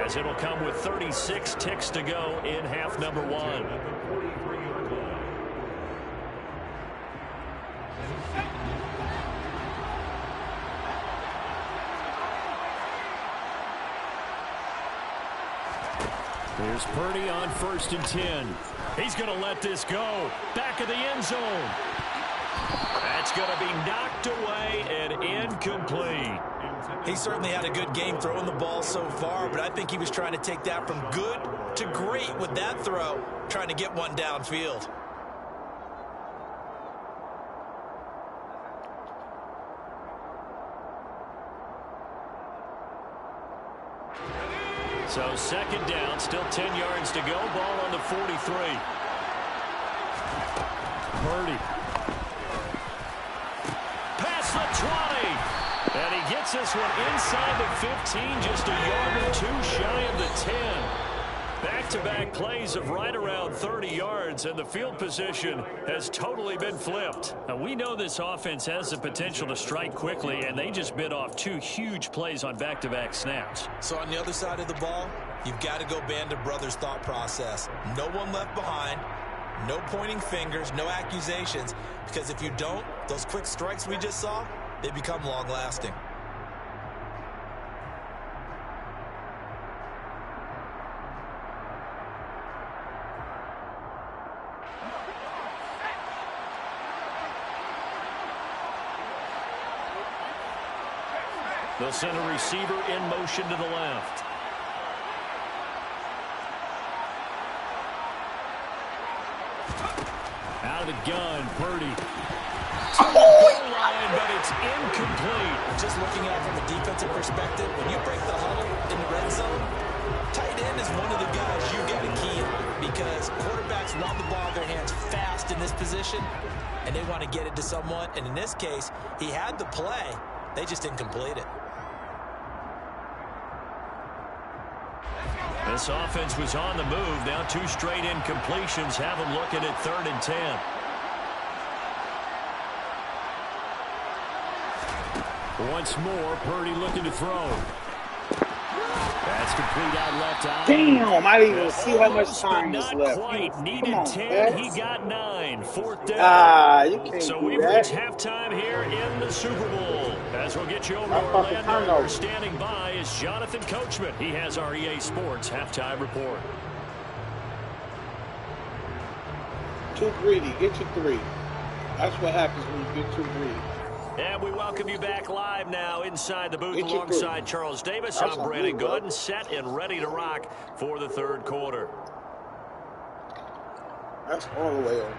as it'll come with 36 ticks to go in half number 1. Here's Purdy on 1st and 10. He's going to let this go. Back of the end zone. That's going to be knocked away and incomplete. He certainly had a good game throwing the ball so far, but I think he was trying to take that from good to great with that throw, trying to get one downfield. So 2nd down, still 10 yards to go. Ball on the 43. Purdy. Past the 20. And he gets this one inside the 15, just a yard or two shy of the 10. Back-to-back plays of right around 30 yards, and the field position has totally been flipped. Now, we know this offense has the potential to strike quickly, and they just bit off 2 huge plays on back-to-back snaps. So on the other side of the ball, you've got to go Band of Brothers thought process. No one left behind, no pointing fingers, no accusations, because if you don't, those quick strikes we just saw, they become long-lasting. They'll send a receiver in motion to the left. Out of the gun, Purdy. Goal line, but it's incomplete. Just looking at it from a defensive perspective, when you break the huddle in the red zone, tight end is one of the guys you got to key on because quarterbacks want the ball in their hands fast in this position, and they want to get it to someone. And in this case, he had the play. They just didn't complete it. This offense was on the move. Now 2 straight incompletions have them looking at 3rd and 10. Once more, Purdy looking to throw. That's complete out left eye. Damn, I didn't even see how much time is left. Quite. Needed Come on, 10. man. He got 9. 4th down. You can't So do we've that. reached halftime here in the Super Bowl. As we'll get you over to Orlando, standing by is Jonathan Coachman. He has our EA Sports halftime report. Too greedy. Get your 3. That's what happens when you get too greedy. And we welcome you back live now inside the booth alongside Charles Davis. I'm Brandon Gooden, set and ready to rock for the 3rd quarter. That's all the way on me.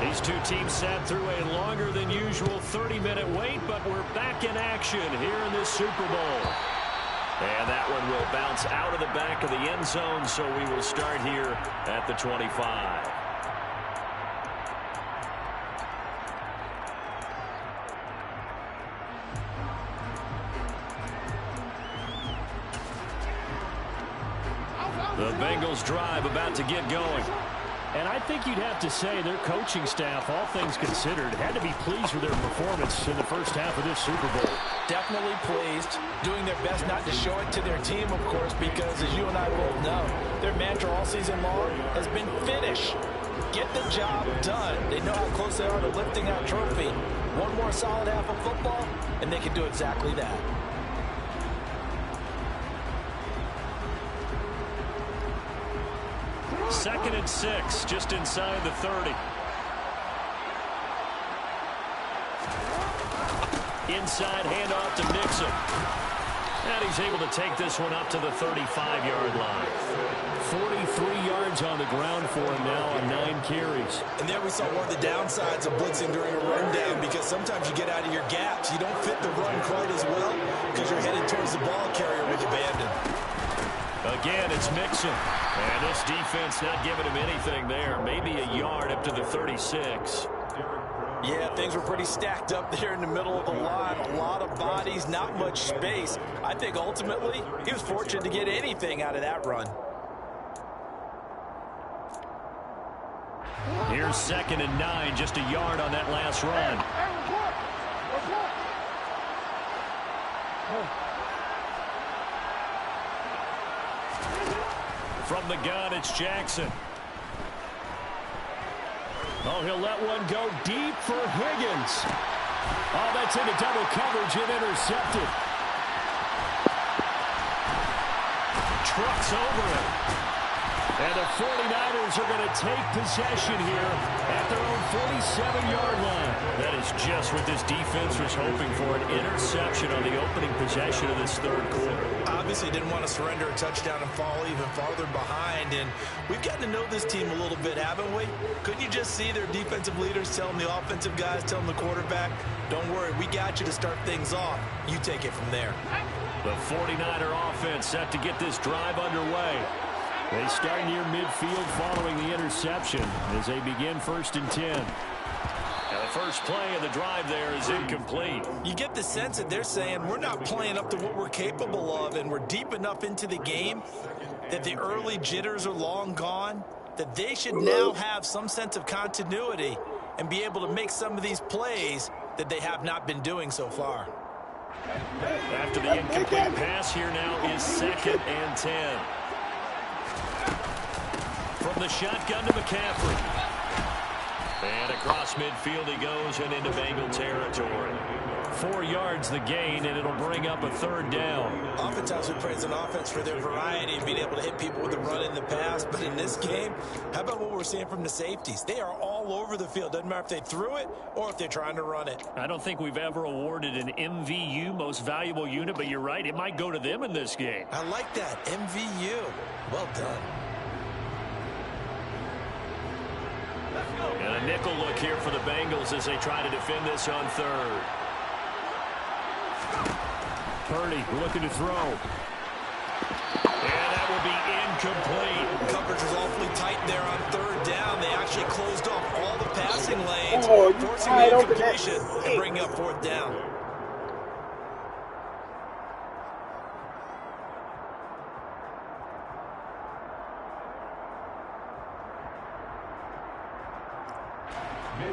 These 2 teams sat through a longer than usual 30-minute wait, but we're back in action here in this Super Bowl. And that one will bounce out of the back of the end zone, so we will start here at the 25. The Bengals drive about to get going. And I think you'd have to say their coaching staff, all things considered, had to be pleased with their performance in the first half of this Super Bowl. Definitely pleased, doing their best not to show it to their team, of course, because as you and I both know, their mantra all season long has been finish. Get the job done. They know how close they are to lifting that trophy. One more solid half of football, and they can do exactly that. Second and 6, just inside the 30. Inside handoff to Mixon. And he's able to take this one up to the 35-yard line. 43 yards on the ground for him now on 9 carries. And there we saw one of the downsides of blitzing during a rundown, because sometimes you get out of your gaps. You don't fit the run quite as well because you're headed towards the ball carrier with abandon. Again, it's Mixon. And this defense not giving him anything there. Maybe a yard up to the 36. Yeah, things were pretty stacked up there in the middle of the line. A lot of bodies, not much space. I think ultimately he was fortunate to get anything out of that run. Here's 2nd and 9, just a yard on that last run. From the gun, it's Jackson. Oh, he'll let one go deep for Higgins. Oh, that's into double coverage and intercepted. Trucks over it. And the 49ers are going to take possession here at their own 47-yard line. That is just what this defense was hoping for, an interception on the opening possession of this 3rd quarter. Obviously didn't want to surrender a touchdown and fall even farther behind. And we've gotten to know this team a little bit, haven't we? Couldn't you just see their defensive leaders telling the offensive guys, telling the quarterback, don't worry, we got you to start things off. You take it from there. The 49er offense set to get this drive underway. They start near midfield following the interception as they begin 1st and 10. Now the first play of the drive there is incomplete. You get the sense that they're saying we're not playing up to what we're capable of, and we're deep enough into the game that the early jitters are long gone, that they should now have some sense of continuity and be able to make some of these plays that they have not been doing so far. After the incomplete pass, here now is 2nd and 10. From the shotgun to McCaffrey. And across midfield he goes and into Bengal territory. 4 yards the gain, and it'll bring up a 3rd down. Oftentimes we praise an offense for their variety and being able to hit people with the run in the pass. But in this game, how about what we're seeing from the safeties? They are all over the field. Doesn't matter if they threw it or if they're trying to run it. I don't think we've ever awarded an MVU, most valuable unit, but you're right, it might go to them in this game. I like that, MVU. Well done. And a nickel look here for the Bengals as they try to defend this on 3rd. Purdy looking to throw. And that will be incomplete. Coverage was awfully tight there on 3rd down. They actually closed off all the passing lanes, forcing the incompletion and bringing up 4th down.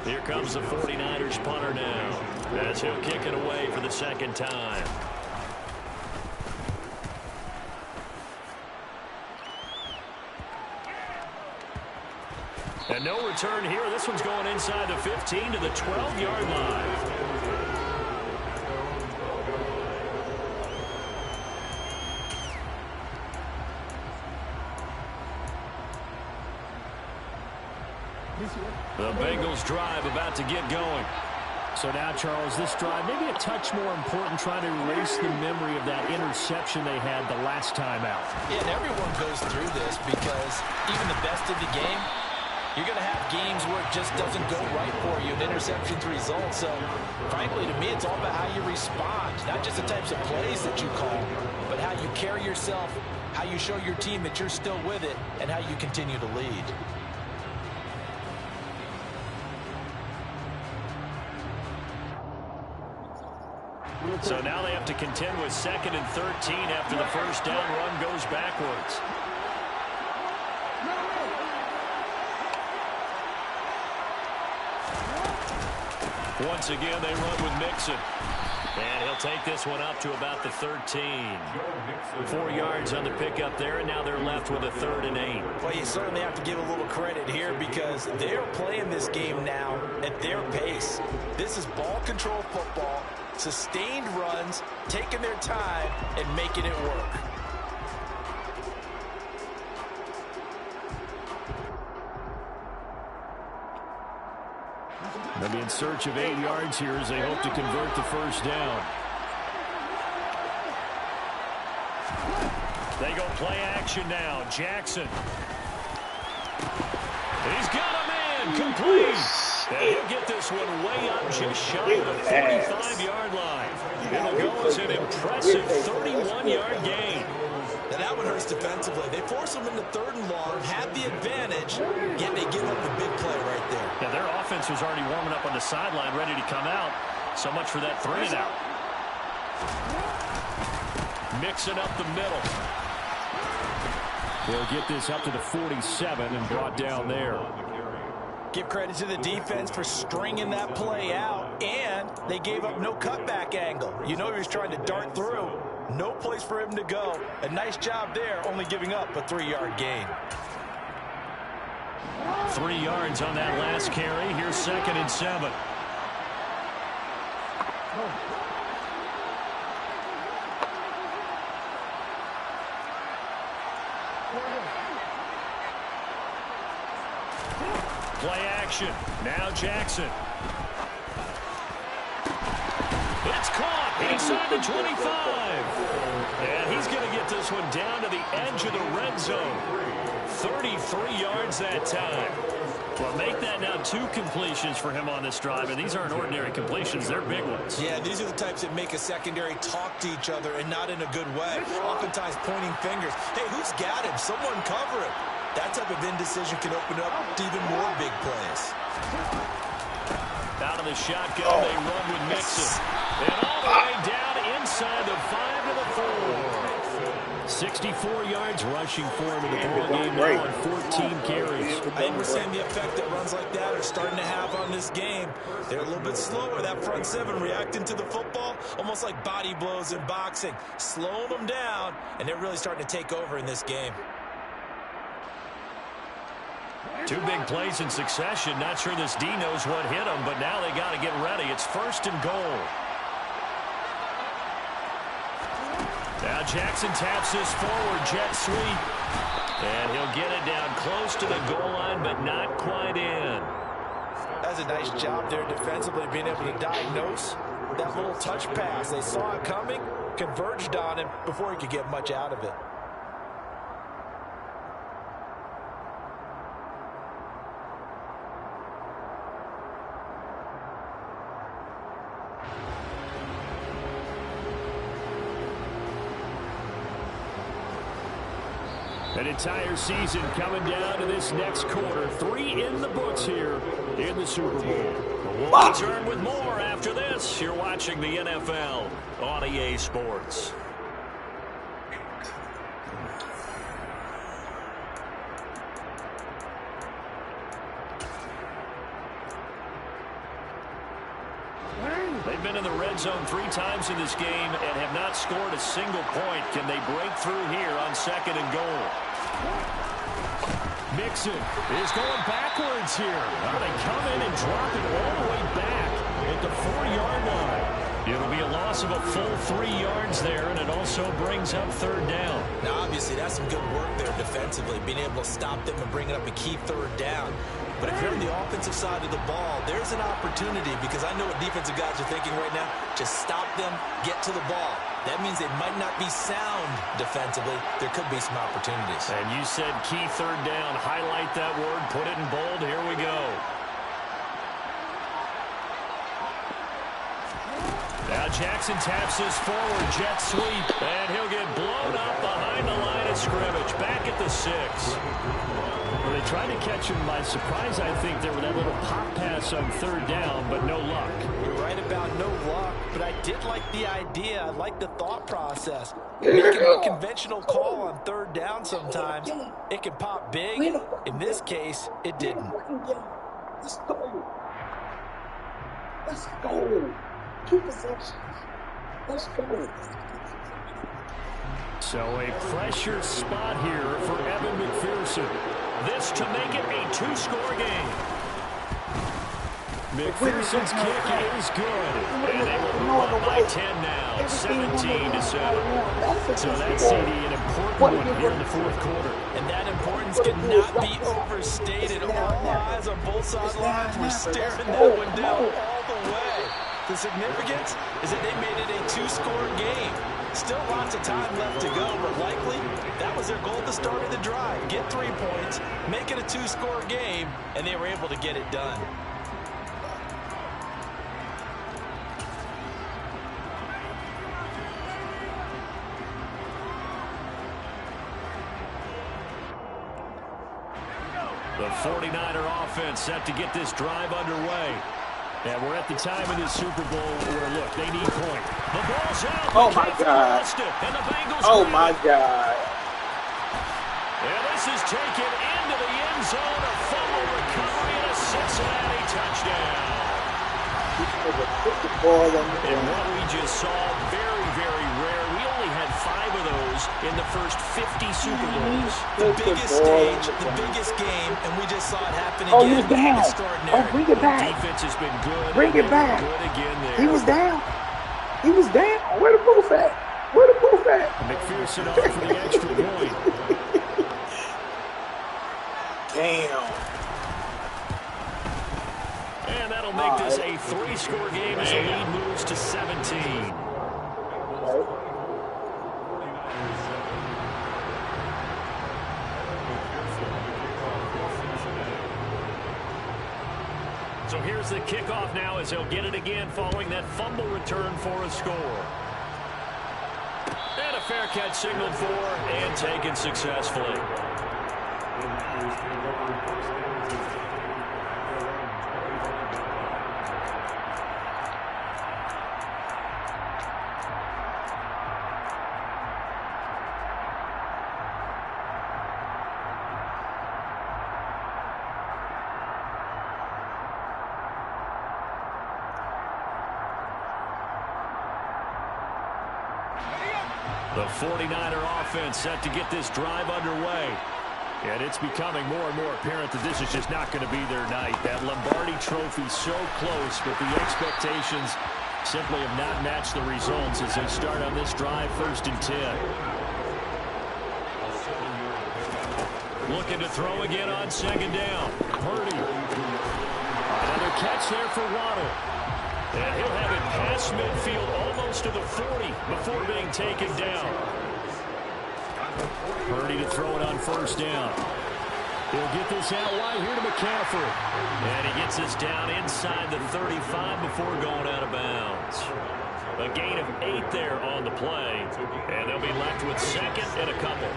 Here comes the 49ers punter now, as he'll kick it away for the 2nd time. And no return here. This one's going inside the 15 to the 12-yard line. The Bengals drive about to get going. So now, Charles, this drive maybe a touch more important, trying to erase the memory of that interception they had the last time out. Yeah, and everyone goes through this because even the best of the game, you're going to have games where it just doesn't go right for you, and interceptions result. So, frankly, to me, it's all about how you respond, not just the types of plays that you call, but how you carry yourself, how you show your team that you're still with it, and how you continue to lead. So now they have to contend with 2nd and 13 after the 1st down run goes backwards. Once again, they run with Mixon. And he'll take this one up to about the 13. 4 yards on the pickup there, and now they're left with a 3rd and 8. Well, you certainly have to give a little credit here because they're playing this game now at their pace. This is ball control football, sustained runs, taking their time, and making it work. They'll be in search of 8 yards here as they hope to convert the 1st down. They go play action now. Jackson. He's got a man complete. And he'll get this one way up just shy of the 45-yard line. It'll go as an impressive 31-yard gain. Now that one hurts defensively. They force them into 3rd and long, have the advantage, yet they give up the big play right there. Yeah, their offense was already warming up on the sideline, ready to come out. So much for that 3 and out. Mixing up the middle. They'll get this up to the 47 and brought down there. Give credit to the defense for stringing that play out, and they gave up no cutback angle. You know he was trying to dart through. No place for him to go. A nice job there, only giving up a 3-yard gain. 3 yards on that last carry. Here's 2nd and 7. Play action. Now Jackson. It's caught inside the 25. And he's going to get this one down to the edge of the red zone. 33 yards that time. Well, make that now 2 completions for him on this drive, and these aren't ordinary completions. They're big ones. Yeah, these are the types that make a secondary talk to each other and not in a good way. Oftentimes pointing fingers. Hey, who's got him? Someone cover him. That type of indecision can open up to even more big plays. Out of the shotgun, they run with Mixon. And all the way down inside the 5 to the 4. 64 yards rushing for him in the ball game now on 14 carries. I think we're seeing the effect that runs like that are starting to have on this game. They're a little bit slower, that front 7 reacting to the football, almost like body blows in boxing, slowing them down, and they're really starting to take over in this game. Two big plays in succession. Not sure this D knows what hit him, but now they got to get ready. It's 1st and goal. Now Jackson taps this forward jet sweep. And he'll get it down close to the goal line, but not quite in. That's a nice job there defensively, being able to diagnose that little touch pass. They saw it coming, converged on him before he could get much out of it. An entire season coming down to this next quarter. 3 in the books here in the Super Bowl. We'll return with more after this. You're watching the NFL on EA Sports. They've been in the red zone 3 times in this game and have not scored a single point. Can they break through here on 2nd and goal? Mixon is going backwards here. Well, they come in and drop it all the way back at the 4-yard line. It'll be a loss of a full 3 yards there, and it also brings up 3rd down. Now, obviously, that's some good work there defensively, being able to stop them and bring it up a key 3rd down. But if you're on the offensive side of the ball, there's an opportunity, because I know what defensive guys are thinking right now. Just stop them, get to the ball. That means they might not be sound defensively. There could be some opportunities. And you said key 3rd down. Highlight that word. Put it in bold. Here we go. Now Jackson taps this forward jet sweep, and he'll get blown up behind the line of scrimmage. Back at the 6. Well, they tried to catch him by surprise, I think, there with that little pop pass on 3rd down, but no luck. You're right about no luck, but I did like the idea. I like the thought process. Making a conventional call on 3rd down sometimes, it can pop big. In this case, it didn't. Let's go. Let's go. 2 possessions. Let's go. So a pressure spot here for Evan McPherson. This to make it a 2-score game. McPherson's kick is good. And they will move up by 10 now. 17-7. So that's CD, an important one here in the 4th quarter. And that importance cannot be overstated. All eyes on both sidelines were staring that one down all the way. The significance is that they made it a 2-score game. Still lots of time left to go, but likely that was their goal at the start of the drive. Get 3 points, make it a 2-score game, and they were able to get it done. The 49er offense set to get this drive underway. And we're at the time of this Super Bowl where, look, they need point. The ball's out. Oh, my God. And the Bengals Oh, my God. And this is taken into the end zone. A fumble recovery and a Cincinnati touchdown. And what we just saw, very, very rare. We only had 5 of those in the first 50 Super Bowls. The biggest stage, the biggest game, and we just saw it happen again. Oh, he was down. Extraordinary. Oh, bring it back. Defense has been good. Bring it back. Good again there. He was down. He was down. Where the proof at? Where the proof at? McPherson off for the extra point. Damn. And that'll make this a 3-score game as the lead moves to 17. So here's the kickoff now as they'll get it again following that fumble return for a score. And a fair catch signaled for and taken successfully. The 49er offense set to get this drive underway. And it's becoming more and more apparent that this is just not going to be their night. That Lombardi trophy so close, but the expectations simply have not matched the results as they start on this drive, 1st and 10. Looking to throw again on 2nd down. Purdy. Another catch there for Waddle. And he'll have it past midfield almost to the 40 before being taken down. Purdy to throw it on 1st down. He'll get this out wide here to McCaffrey. And he gets this down inside the 35 before going out of bounds. A gain of 8 there on the play. And they'll be left with 2nd and a couple.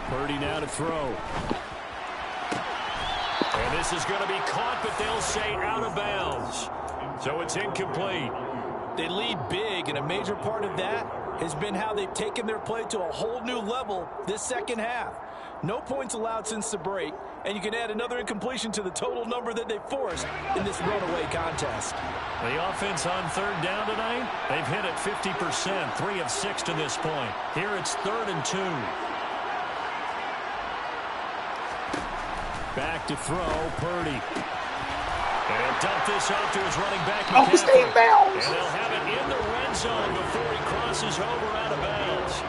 Purdy now to throw. And this is going to be caught, but they'll say out of bounds. So it's incomplete. They lead big, and a major part of that has been how they've taken their play to a whole new level this 2nd half. No points allowed since the break, and you can add another incompletion to the total number that they forced in this runaway contest. The offense on 3rd down tonight, they've hit it 50%, 3 of 6 to this point. Here it's 3rd and 2. Back to throw, Purdy. And he'll dump this off to his running back, McCaffrey. Oh, stay in bounds. And they'll have it in the red zone before he crosses over out of bounds.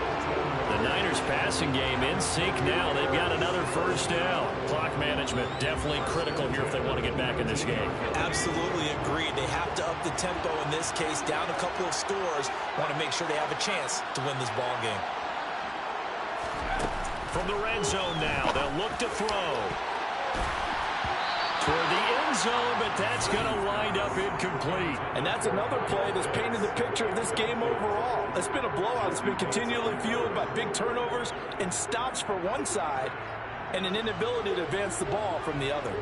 The Niners passing game in sync now. They've got another 1st down. Clock management definitely critical here if they want to get back in this game. Absolutely agreed. They have to up the tempo in this case, down a couple of scores. Want to make sure they have a chance to win this ball game. From the red zone now, they'll look to throw. Toward the end zone, but that's going to wind up incomplete. And that's another play that's painted the picture of this game overall. It's been a blowout. It's been continually fueled by big turnovers and stops for one side and an inability to advance the ball from the other.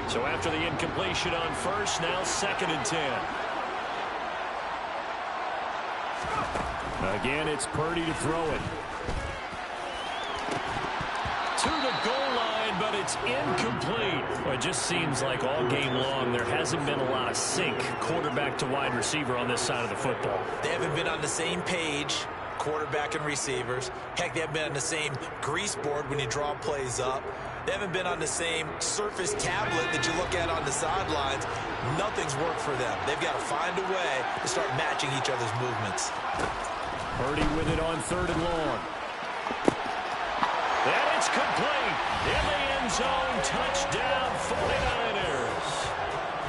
So after the incompletion on 1st, now 2nd and 10. Again, it's Purdy to throw it. To the goal line, but it's incomplete. Well, it just seems like all game long there hasn't been a lot of sync quarterback to wide receiver on this side of the football. They haven't been on the same page, quarterback and receivers. Heck, they haven't been on the same grease board when you draw plays up. They haven't been on the same surface tablet that you look at on the sidelines. Nothing's worked for them. They've got to find a way to start matching each other's movements. Purdy with it on 3rd and long. And it's complete. In the end zone, touchdown 49ers.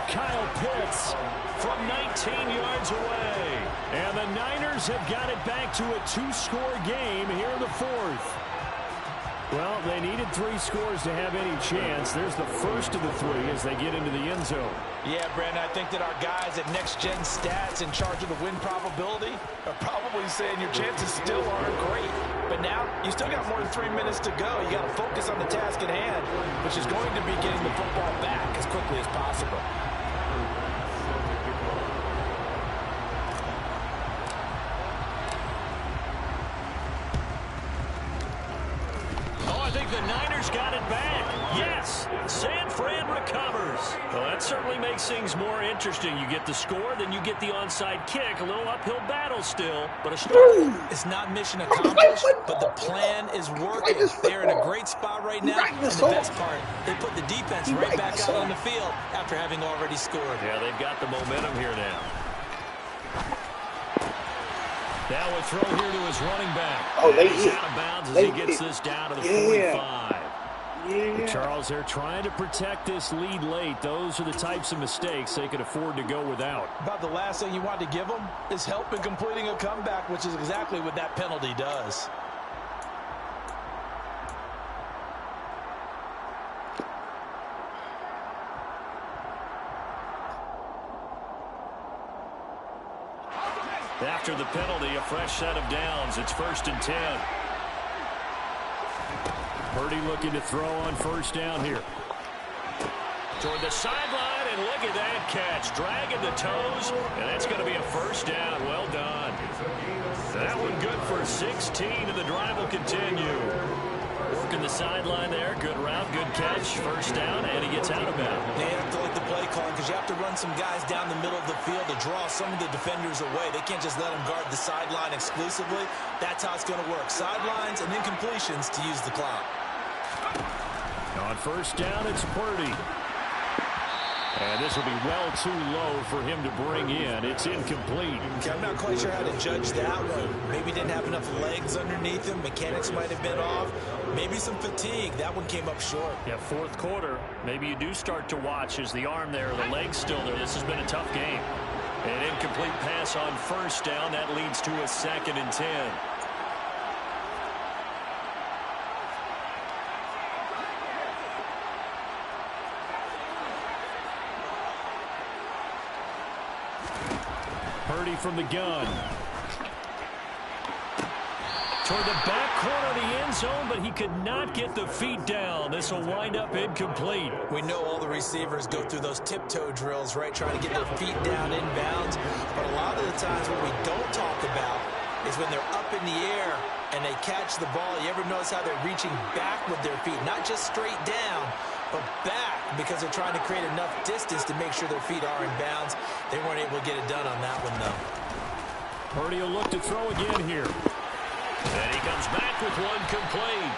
Kyle Pitts from 19 yards away. And the Niners have got it back to a 2-score game here in the 4th. Well, they needed 3 scores to have any chance. There's the first of the 3 as they get into the end zone. Yeah, Brandon, I think that our guys at Next Gen Stats in charge of the win probability are probably saying your chances still aren't great. But now, you still got more than 3 minutes to go. You got to focus on the task at hand, which is going to be getting the football back as quickly as possible. I think the Niners got it back. Yes, San Fran recovers. Well, that certainly makes things more interesting. You get the score, then you get the onside kick. A little uphill battle still, but a start. It's not mission accomplished, but the plan is working. They're in a great spot right now, and the best part, they put the defense right back out on the field after having already scored. Yeah, they've got the momentum here now. Now a throw here to his running back. Oh, he's out of bounds as he gets this down to the 45. Yeah. Charles, they're trying to protect this lead late. Those are the types of mistakes they could afford to go without. About the last thing you want to give them is help in completing a comeback, which is exactly what that penalty does. After the penalty, a fresh set of downs. It's 1st and 10. Purdy looking to throw on 1st down here. Toward the sideline, and look at that catch. Dragging the toes, and that's going to be a 1st down. Well done. That one good for 16, and the drive will continue. Working the sideline there. Good route, good catch, first down, and he gets out of bounds. They have to like the play calling because you have to run some guys down the middle of the field to draw some of the defenders away. They can't just let them guard the sideline exclusively. That's how it's going to work. Sidelines and incompletions to use the clock. On first down, it's Purdy. And this will be well too low for him to bring in. It's incomplete. Okay, I'm not quite sure how to judge that one. Maybe didn't have enough legs underneath him. Mechanics might have been off. Maybe some fatigue. That one came up short. Yeah, fourth quarter. Maybe you do start to watch as the arm there, the leg's still there. This has been a tough game. An incomplete pass on first down. That leads to a 2nd and 10. Purdy from the gun. Toward the back corner of the end zone, but he could not get the feet down. This will wind up incomplete. We know all the receivers go through those tiptoe drills, right, trying to get their feet down inbounds. But a lot of the times what we don't talk about is when they're up in the air and they catch the ball. You ever notice how they're reaching back with their feet? Not just straight down, but back, because they're trying to create enough distance to make sure their feet are in bounds. They weren't able to get it done on that one, though. Purdy will look to throw again here. And he comes back with one complete.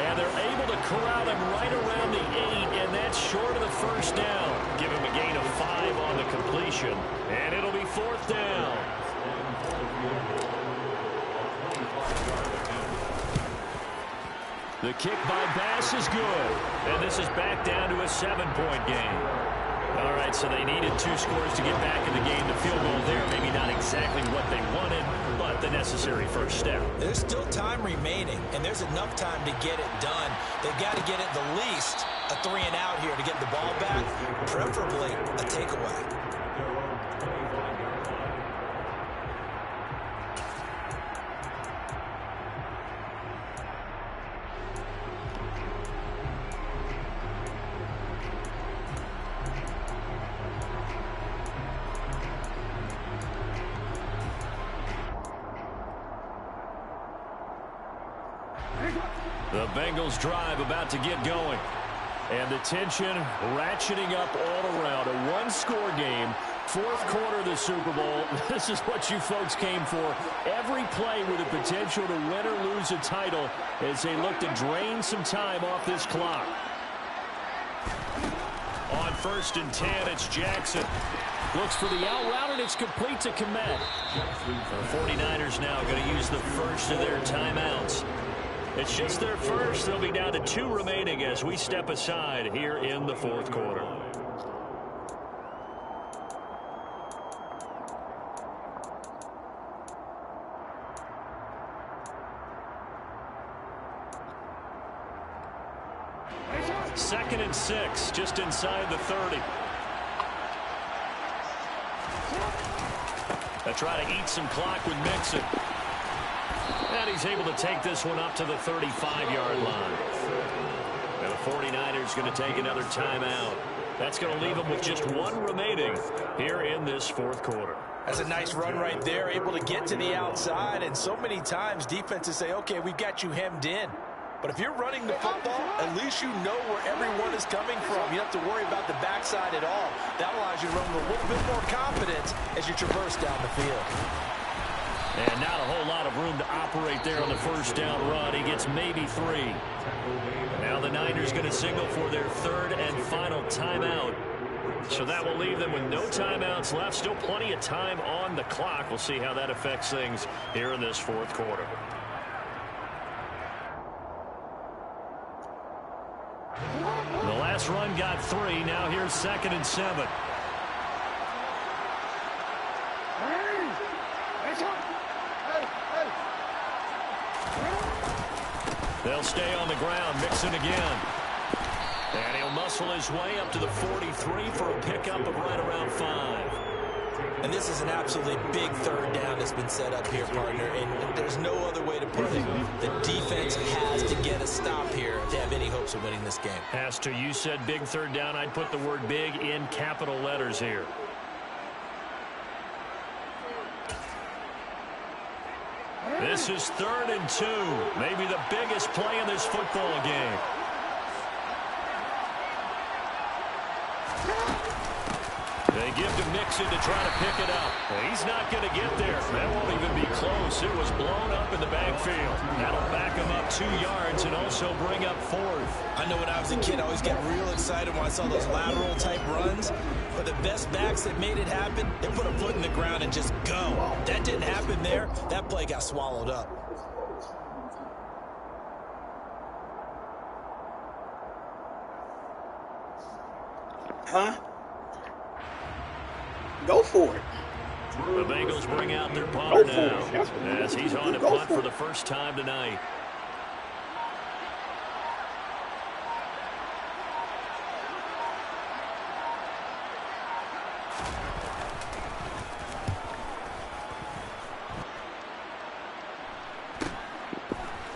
And they're able to corral him right around the 8, and that's short of the first down. Give him a gain of 5 on the completion, and it'll be 4th down. The kick by Bass is good, and this is back down to a 7-point game. All right, so they needed 2 scores to get back in the game. The field goal there, maybe not exactly what they wanted, but the necessary first step. There's still time remaining, and there's enough time to get it done. They've got to get at the least a 3-and-out here to get the ball back, preferably a takeaway. The Bengals drive about to get going. And the tension ratcheting up all around. A one-score game, 4th quarter of the Super Bowl. This is what you folks came for. Every play with the potential to win or lose a title as they look to drain some time off this clock. On 1st and 10, it's Jackson. Looks for the out route, and it's complete to Komet. The 49ers now going to use the first of their timeouts. It's just their first. They'll be down to 2 remaining as we step aside here in the 4th quarter. Second and 6, just inside the 30. They try to eat some clock with Mixon. And he's able to take this one up to the 35-yard line. And the 49ers going to take another timeout. That's going to leave them with just 1 remaining here in this 4th quarter. That's a nice run right there, able to get to the outside. And so many times defenses say, okay, we've got you hemmed in. But if you're running the football, at least you know where everyone is coming from. You don't have to worry about the backside at all. That allows you to run with a little bit more confidence as you traverse down the field. And not a whole lot of room to operate there on the first down run. He gets maybe 3. Now the Niners going to signal for their 3rd and final timeout. So that will leave them with no timeouts left. Still plenty of time on the clock. We'll see how that affects things here in this 4th quarter. The last run got 3. Now here's 2nd and 7. They'll stay on the ground. Mixon again. And he'll muscle his way up to the 43 for a pickup of right around 5. And this is an absolutely big 3rd down that's been set up here, partner. And there's no other way to put it. The defense has to get a stop here to have any hopes of winning this game. Has to. You said big 3rd down. I'd put the word big in capital letters here. This is 3rd and 2. Maybe the biggest play in this football game. They give to Mixon to try to pick it up. Well, he's not going to get there. That won't even be close. It was blown up in the backfield. That'll back him up 2 yards and also bring up 4th. I know when I was a kid, I always got real excited when I saw those lateral-type runs. But the best backs that made it happen, they put a foot in the ground and just go. That didn't happen there. That play got swallowed up. Huh? Go for it. The Bengals bring out their punter now as he's on to punt for the first time tonight.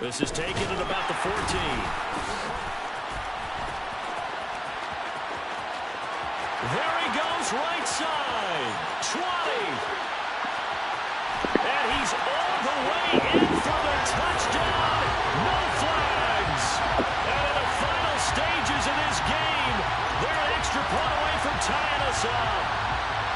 This is taken at about the 14. There he goes, right side, 20. And he's all the way in for the touchdown. No flags. And in the final stages of this game, they're an extra point away from tying us up.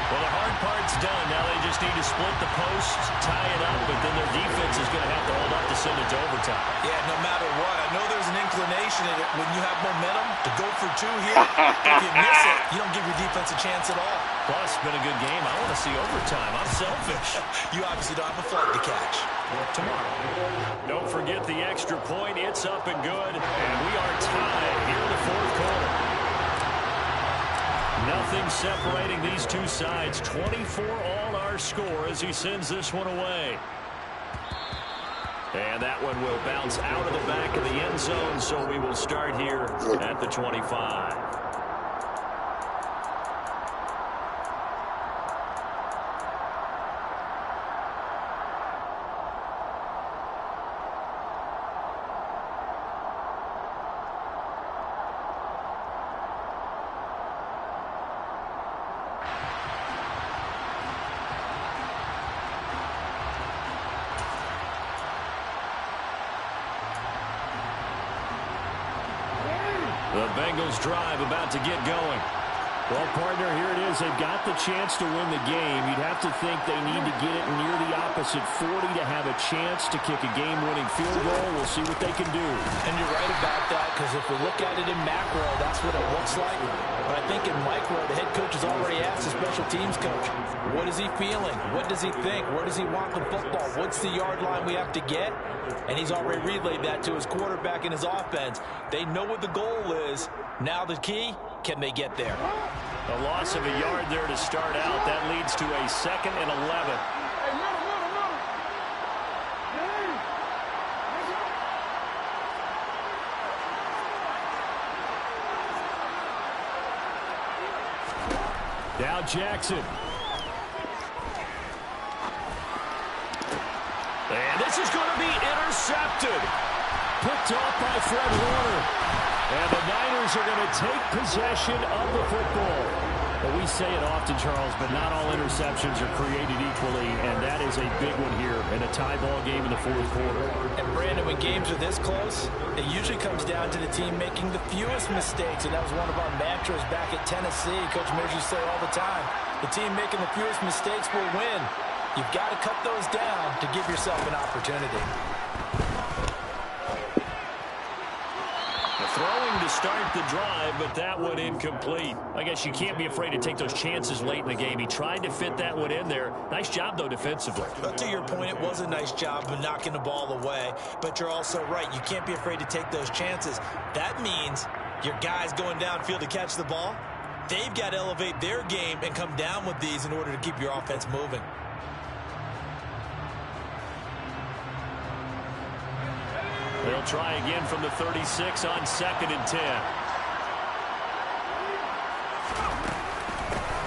Well, the hard part's done. Now they just need to split the post, tie it up, but then their defense is going to have to hold up to send it to overtime. Yeah, no matter what. I know there's an inclination in it when you have momentum to go for 2 here. If you miss it, you don't give your defense a chance at all. Plus, it's been a good game. I want to see overtime. I'm selfish. You obviously don't have a flight to catch. Tomorrow. Don't forget the extra point. It's up and good. And we are tied here in the 4th quarter. Nothing separating these two sides. 24 all our score as he sends this one away. And that one will bounce out of the back of the end zone, so we will start here at the 25. The Bengals drive about to get going. Well, partner, here it is. They've got the chance to win the game. You'd have to think they need to get it near the opposite 40 to have a chance to kick a game-winning field goal. We'll see what they can do. And you're right about that, because if we look at it in macro, that's what it looks like. But I think in micro, the head coach has already asked the special teams coach, what is he feeling? What does he think? Where does he want the football? What's the yard line we have to get? And he's already relayed that to his quarterback and his offense. They know what the goal is. Now the key, can they get there? A loss of a yard there to start out. That leads to a 2nd and 11. Now Jackson. And this is going to be intercepted. Picked off by Fred Warner. And the Niners are going to take possession of the football. Well, we say it often, Charles, but not all interceptions are created equally, and that is a big one here in a tie ball game in the 4th quarter. And, Brandon, when games are this close, it usually comes down to the team making the fewest mistakes, and that was one of our mantras back at Tennessee. Coach Mears used to say all the time, the team making the fewest mistakes will win. You've got to cut those down to give yourself an opportunity. Throwing to start the drive, but that one incomplete. I guess you can't be afraid to take those chances late in the game. He tried to fit that one in there. Nice job, though, defensively. But to your point, it was a nice job of knocking the ball away. But you're also right. You can't be afraid to take those chances. That means your guys going downfield to catch the ball, they've got to elevate their game and come down with these in order to keep your offense moving. They'll try again from the 36 on 2nd and 10.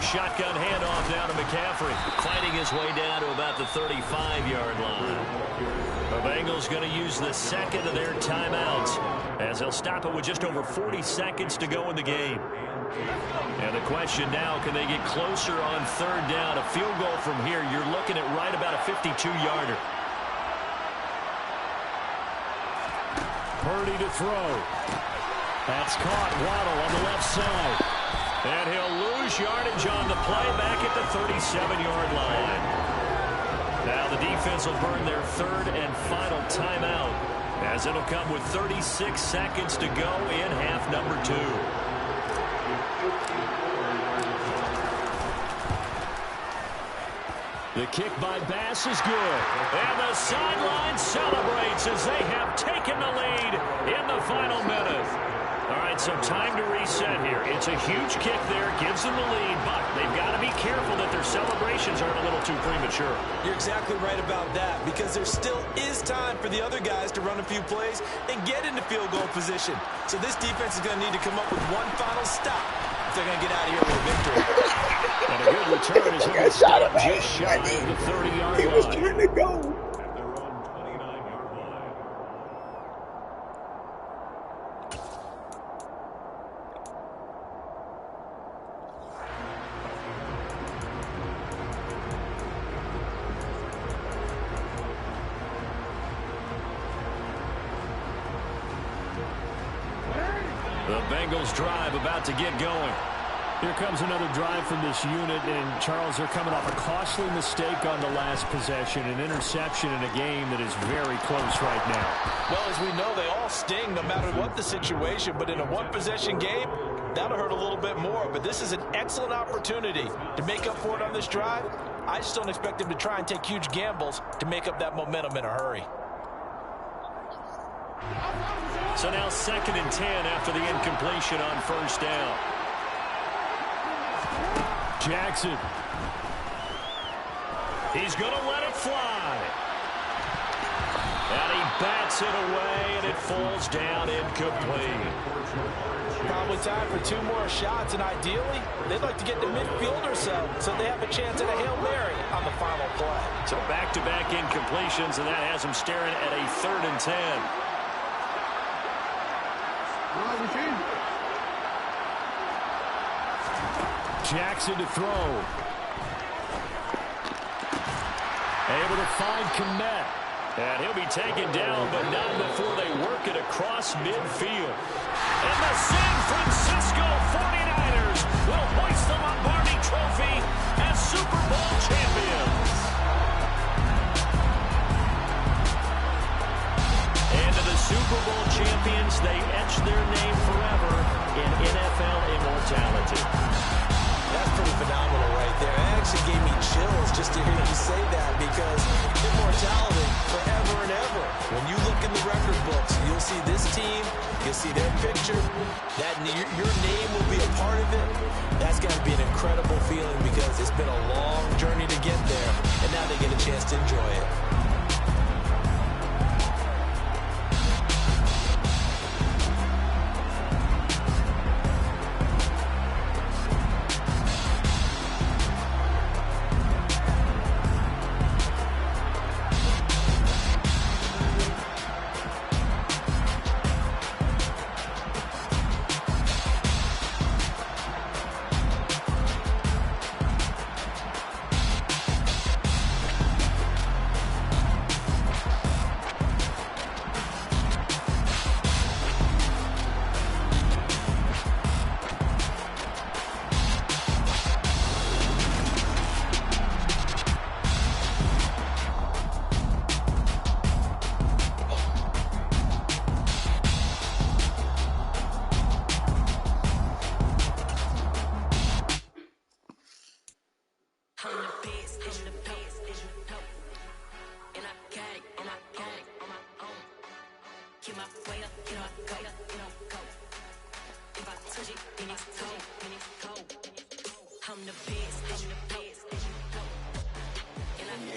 Shotgun handoff down to McCaffrey. Fighting his way down to about the 35-yard line. The Bengals going to use the 2nd of their timeouts as they'll stop it with just over 40 seconds to go in the game. And the question now, can they get closer on 3rd down? A field goal from here, you're looking at right about a 52-yarder. Purdy to throw. That's caught. Waddle on the left side. And he'll lose yardage on the play back at the 37-yard line. Now the defense will burn their third and final timeout, as it'll come with 36 seconds to go in half number 2. The kick by Bass is good. And the sideline celebrates as they have taken the lead in the final minute. All right, so time to reset here. It's a huge kick there, gives them the lead, but they've got to be careful that their celebrations aren't a little too premature. You're exactly right about that, because there still is time for the other guys to run a few plays and get into field goal position. So this defense is going to need to come up with one final stop if they're going to get out of here with a victory. And a good return is going to stop just shy of the 30-yard line. He was trying to go. The Bengals drive about to get going. Here comes another drive from this unit, and Charles, they're coming off a costly mistake on the last possession, an interception in a game that is very close right now. Well, as we know, they all sting no matter what the situation, but in a one-possession game, that'll hurt a little bit more. But this is an excellent opportunity to make up for it on this drive. I just don't expect them to try and take huge gambles to make up that momentum in a hurry. So now 2nd and 10 after the incompletion on first down. Jackson. He's going to let it fly. And he bats it away, and it falls down incomplete. Probably time for 2 more shots, and ideally, they'd like to get to midfield or so they have a chance at a Hail Mary on the final play. So back-to-back incompletions, and that has them staring at a 3rd and 10. Jackson to throw. Able to find Kmet. And he'll be taken down, but not before they work it across midfield. And the San Francisco 49ers will hoist the Lombardi Trophy as Super Bowl champions. And to the Super Bowl champions, they etch their name forever in NFL immortality. That's pretty phenomenal right there. It actually gave me chills just to hear you say that, because immortality forever and ever. When you look in the record books, you'll see this team, you'll see their picture, that your name will be a part of it. That's got to be an incredible feeling, because it's been a long journey to get there, and now they get a chance to enjoy it.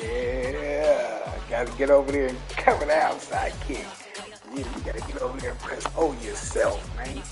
Yeah, gotta get over there and cover the outside kick. Yeah, you gotta get over there and press O yourself, man.